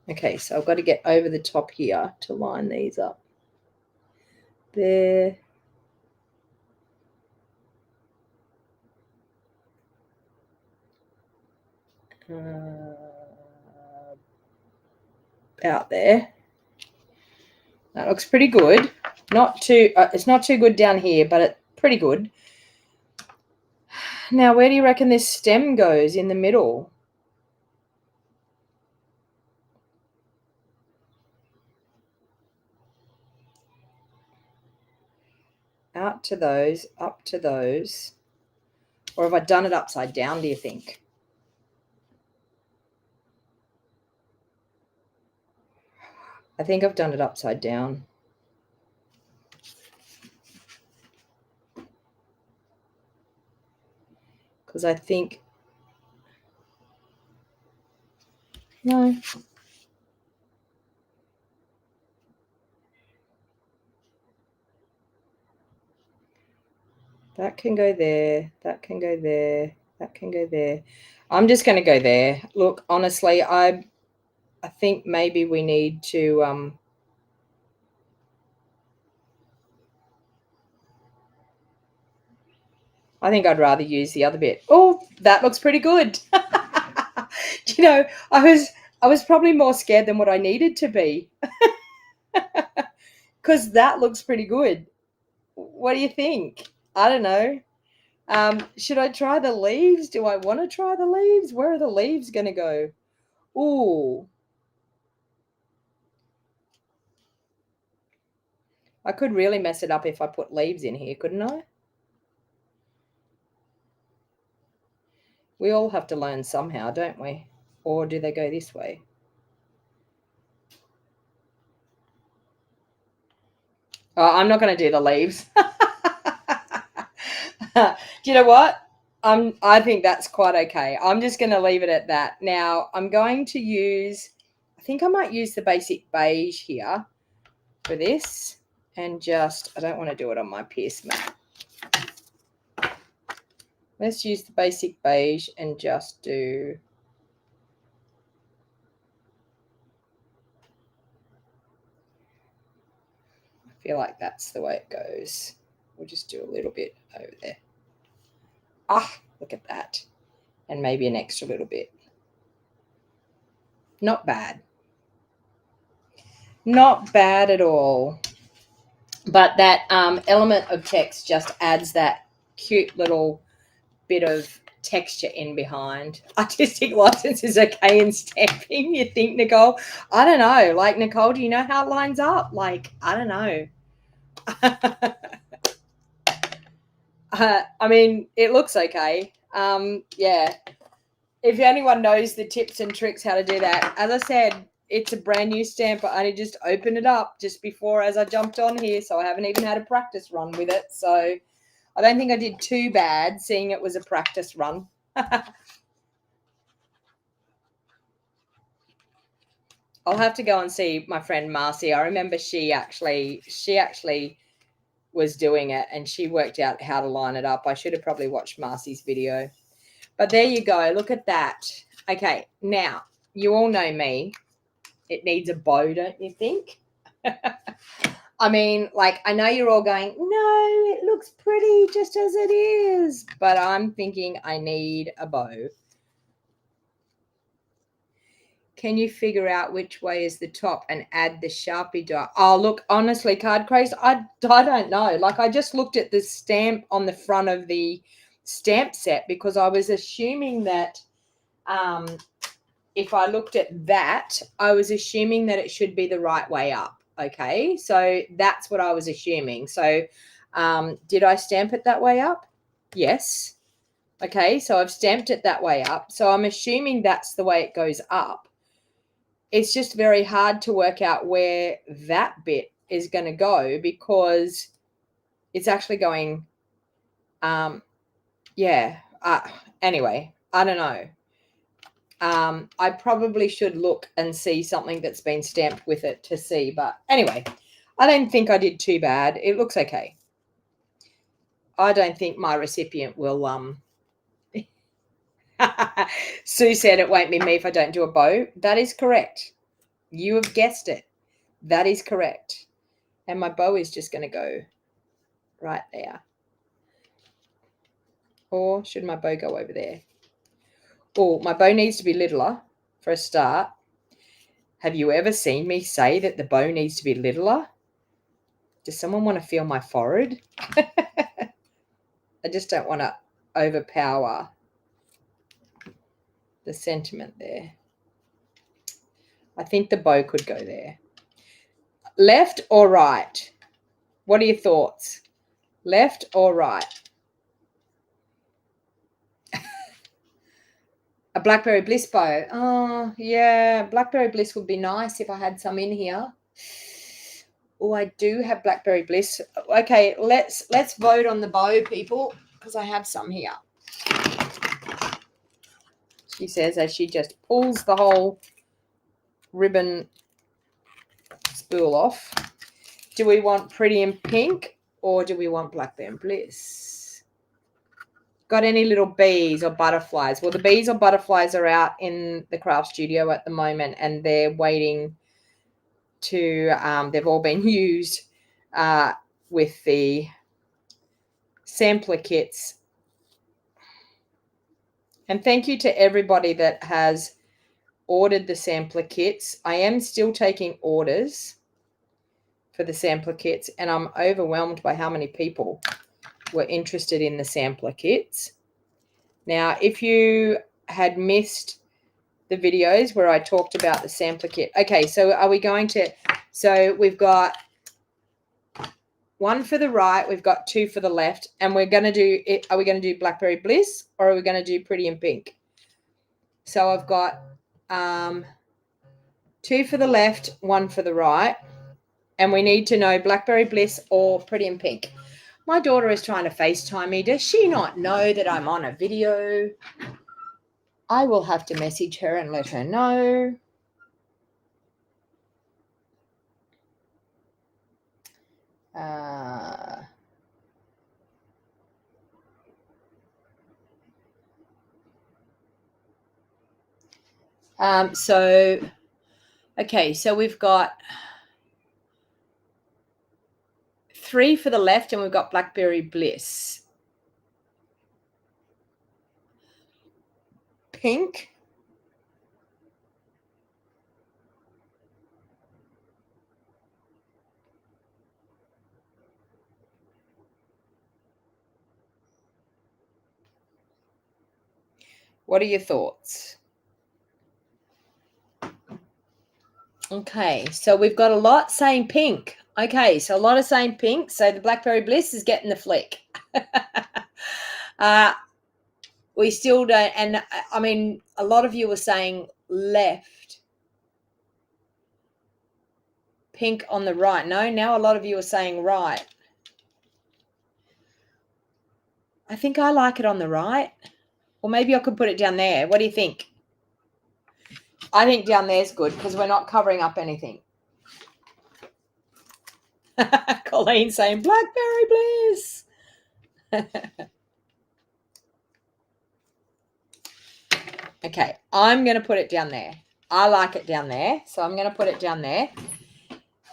Okay, so I've got to get over the top here to line these up. There. Out there. That looks pretty good. Not too, it's not too good down here, but it's pretty good. Now, where do you reckon this stem goes in the middle? Out to those, up to those. Or have I done it upside down, do you think? I think I've done it upside down. Because I think, no. That can go there, that can go there, that can go there. I'm just going to go there. Look, honestly, I think maybe we need to I think I'd rather use the other bit. Oh, that looks pretty good. You know, I was probably more scared than what I needed to be. Because that looks pretty good. What do you think? I don't know. Should I try the leaves? Do I want to try the leaves? Where are the leaves going to go? Ooh. I could really mess it up if I put leaves in here, couldn't I? We all have to learn somehow, don't we? Or do they go this way? Oh, I'm not going to do the leaves. Do you know what? I think that's quite okay. I'm just going to leave it at that. Now, I'm going to use, I think I might use the basic beige here for this. And just, I don't want to do it on my pierce mat. Let's use the basic beige and just do, I feel like that's the way it goes. We'll just do a little bit over there. Ah, look at that. And maybe an extra little bit. Not bad. Not bad at all. But that element of text just adds that cute little bit of texture in behind. Artistic license is okay in stamping, you think, Nicole? I don't know. Like, Nicole, do you know how it lines up? Like, I don't know. I mean, it looks okay. Yeah. If anyone knows the tips and tricks how to do that, as I said, it's a brand new stamp. I only just opened it up just before as I jumped on here, so I haven't even had a practice run with it. So I don't think I did too bad, seeing it was a practice run. I'll have to go and see my friend Marcy. I remember she actually was doing it, and she worked out how to line it up. I should have probably watched Marcy's video. But there you go. Look at that. Okay, now, you all know me. It needs a bow, don't you think? I mean, like, I know you're all going, no, it looks pretty just as it is. But I'm thinking I need a bow. Can you figure out which way is the top and add the Sharpie dot? Oh, look, honestly, Card Craze, I don't know. Like, I just looked at the stamp on the front of the stamp set because I was assuming that if I looked at that, I was assuming that it should be the right way up. Okay, so that's what I was assuming. So did I stamp it that way up? Yes. Okay, so I've stamped it that way up. So I'm assuming that's the way it goes up. It's just very hard to work out where that bit is going to go because it's actually going, yeah. Anyway, I don't know. I probably should look and see something that's been stamped with it to see. But anyway, I don't think I did too bad. It looks okay. I don't think my recipient will, Sue said it won't be me if I don't do a bow. That is correct. You have guessed it. That is correct. And my bow is just going to go right there. Or should my bow go over there? Oh, my bow needs to be littler for a start. Have you ever seen me say that the bow needs to be littler? Does someone want to feel my forehead? I just don't want to overpower the sentiment there. I think the bow could go there. Left or right? What are your thoughts? Left or right? A Blackberry Bliss bow. Oh, yeah. Blackberry Bliss would be nice if I had some in here. Oh, I do have Blackberry Bliss. Okay, let's vote on the bow, people, because I have some here. She says as she just pulls the whole ribbon spool off. Do we want Pretty in Pink or do we want Blackberry Bliss? Got any little bees or butterflies? Well, the bees or butterflies are out in the craft studio at the moment, and they're waiting to, they've all been used with the sampler kits. And thank you to everybody that has ordered the sampler kits. I am still taking orders for the sampler kits, and I'm overwhelmed by how many people were interested in the sampler kits. Now, if you had missed the videos where I talked about the sampler kit. Okay, so are we going to, so we've got one for the right, we've got two for the left, and we're going to do it. Are we going to do Blackberry Bliss or are we going to do Pretty in Pink? So I've got two for the left, one for the right, and we need to know Blackberry Bliss or Pretty in Pink. My daughter is trying to FaceTime me. Does she not know that I'm on a video? I will have to message her and let her know. Okay, so we've got 3 for the left and we've got Blackberry Bliss. Pink. What are your thoughts? Okay, so we've got a lot saying pink. Okay, so a lot of saying pink. So the Blackberry Bliss is getting the flick. We still don't, and I mean, a lot of you were saying left, pink on the right. No, now a lot of you are saying right. I think I like it on the right. Or maybe I could put it down there. What do you think? I think down there is good because we're not covering up anything. Colleen saying Blackberry Bliss. Okay, I'm going to put it down there. I like it down there, so I'm going to put it down there.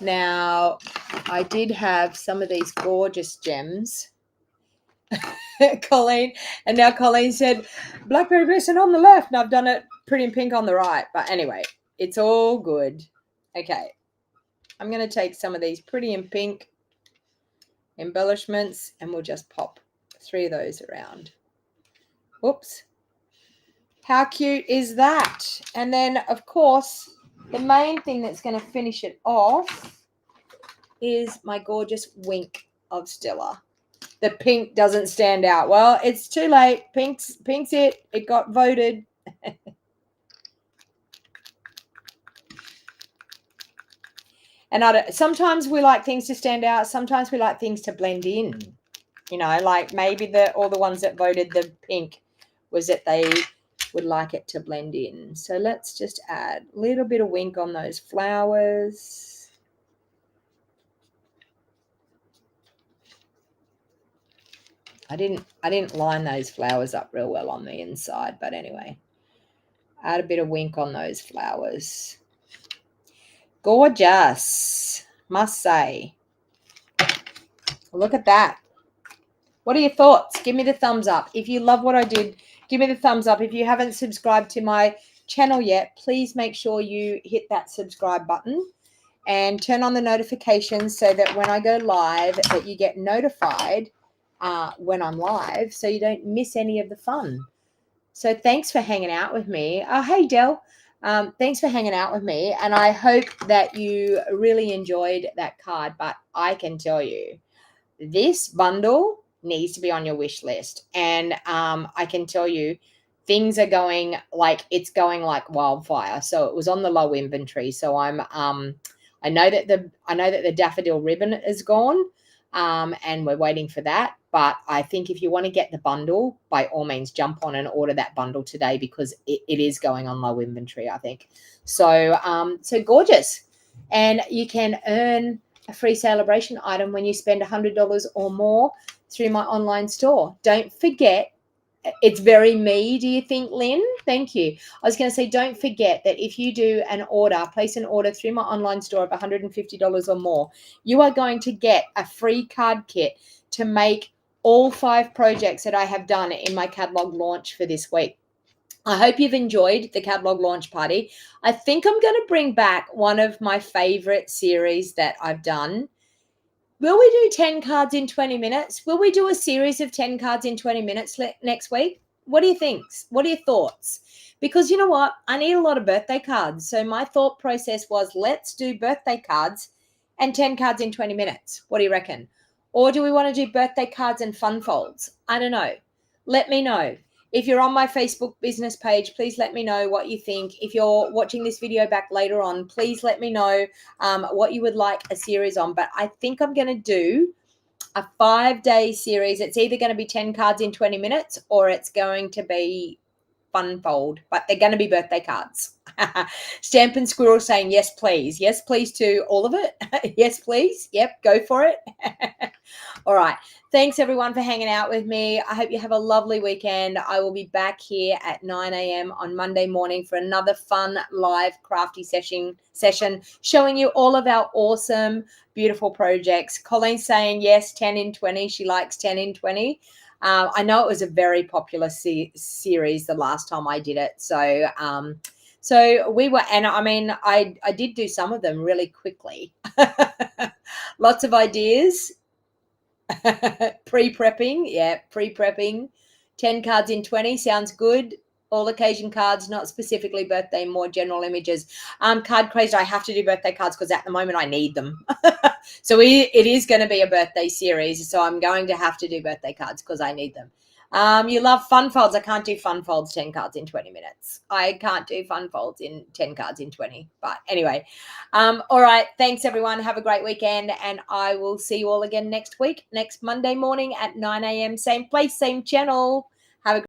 Now, I did have some of these gorgeous gems. Colleen, and now Colleen said Blackberry Bliss and on the left, and I've done it pretty in pink on the right. But anyway, it's all good. Okay, I'm going to take some of these pretty in pink embellishments and we'll just pop 3 of those around. Whoops. How cute is that? And then, of course, the main thing that's going to finish it off is my gorgeous wink of Stella. The pink doesn't stand out. Well, it's too late. Pink's it. It got voted. And sometimes we like things to stand out. Sometimes we like things to blend in. You know, like maybe all the ones that voted the pink was that they would like it to blend in. So let's just add a little bit of wink on those flowers. I didn't line those flowers up real well on the inside, but anyway, add a bit of wink on those flowers. Gorgeous, must say. Look at that. What are your thoughts? Give me the thumbs up. If you love what I did, give me the thumbs up. If you haven't subscribed to my channel yet, please make sure you hit that subscribe button and turn on the notifications so that when I go live that you get notified when I'm live so you don't miss any of the fun. So thanks for hanging out with me. Oh, hey, Del. Thanks for hanging out with me. And I hope that you really enjoyed that card. But I can tell you, this bundle needs to be on your wish list. And I can tell you, things are going like wildfire. So it was on the low inventory. So I know that the daffodil ribbon is gone. And we're waiting for that. But I think if you want to get the bundle, by all means, jump on and order that bundle today because it is going on low inventory, I think. So, so gorgeous. And you can earn a free Sale-A-Bration item when you spend $100 or more through my online store. Don't forget, it's very me, do you think, Lynn? Thank you. I was going to say, don't forget that if you do place an order through my online store of $150 or more, you are going to get a free card kit to make all 5 projects that I have done in my catalog launch for this week. I hope you've enjoyed the catalog launch party. I think I'm going to bring back one of my favorite series that I've done. Will we do 10 cards in 20 minutes? Will we do a series of 10 cards in 20 minutes next week? What do you think? What are your thoughts? Because you know what? I need a lot of birthday cards. So my thought process was, let's do birthday cards and 10 cards in 20 minutes. What do you reckon? Or do we want to do birthday cards and fun folds? I don't know. Let me know. If you're on my Facebook business page, please let me know what you think. If you're watching this video back later on, please let me know what you would like a series on. But I think I'm going to do a 5-day series. It's either going to be 10 cards in 20 minutes or it's going to be fun fold, but they're going to be birthday cards. Stampin' Squirrel saying yes, please. Yes, please to all of it. Yes, please. Yep, go for it. All right. Thanks, everyone, for hanging out with me. I hope you have a lovely weekend. I will be back here at 9 a.m. on Monday morning for another fun live crafty session showing you all of our awesome, beautiful projects. Colleen's saying yes, 10 in 20. She likes 10 in 20. I know it was a very popular series the last time I did it. So, so we were, and I mean, I did do some of them really quickly. Lots of ideas. Pre-prepping. Yeah, pre-prepping. 10 cards in 20 sounds good. all occasion cards, not specifically birthday, more general images. Card Crazy, I have to do birthday cards because at the moment I need them. So it is going to be a birthday series. So I'm going to have to do birthday cards because I need them. You love fun folds. I can't do fun folds 10 cards in 20 minutes. I can't do fun folds in 10 cards in 20. But anyway, all right. Thanks, everyone. Have a great weekend. And I will see you all again next week, next Monday morning at 9 a.m. Same place, same channel.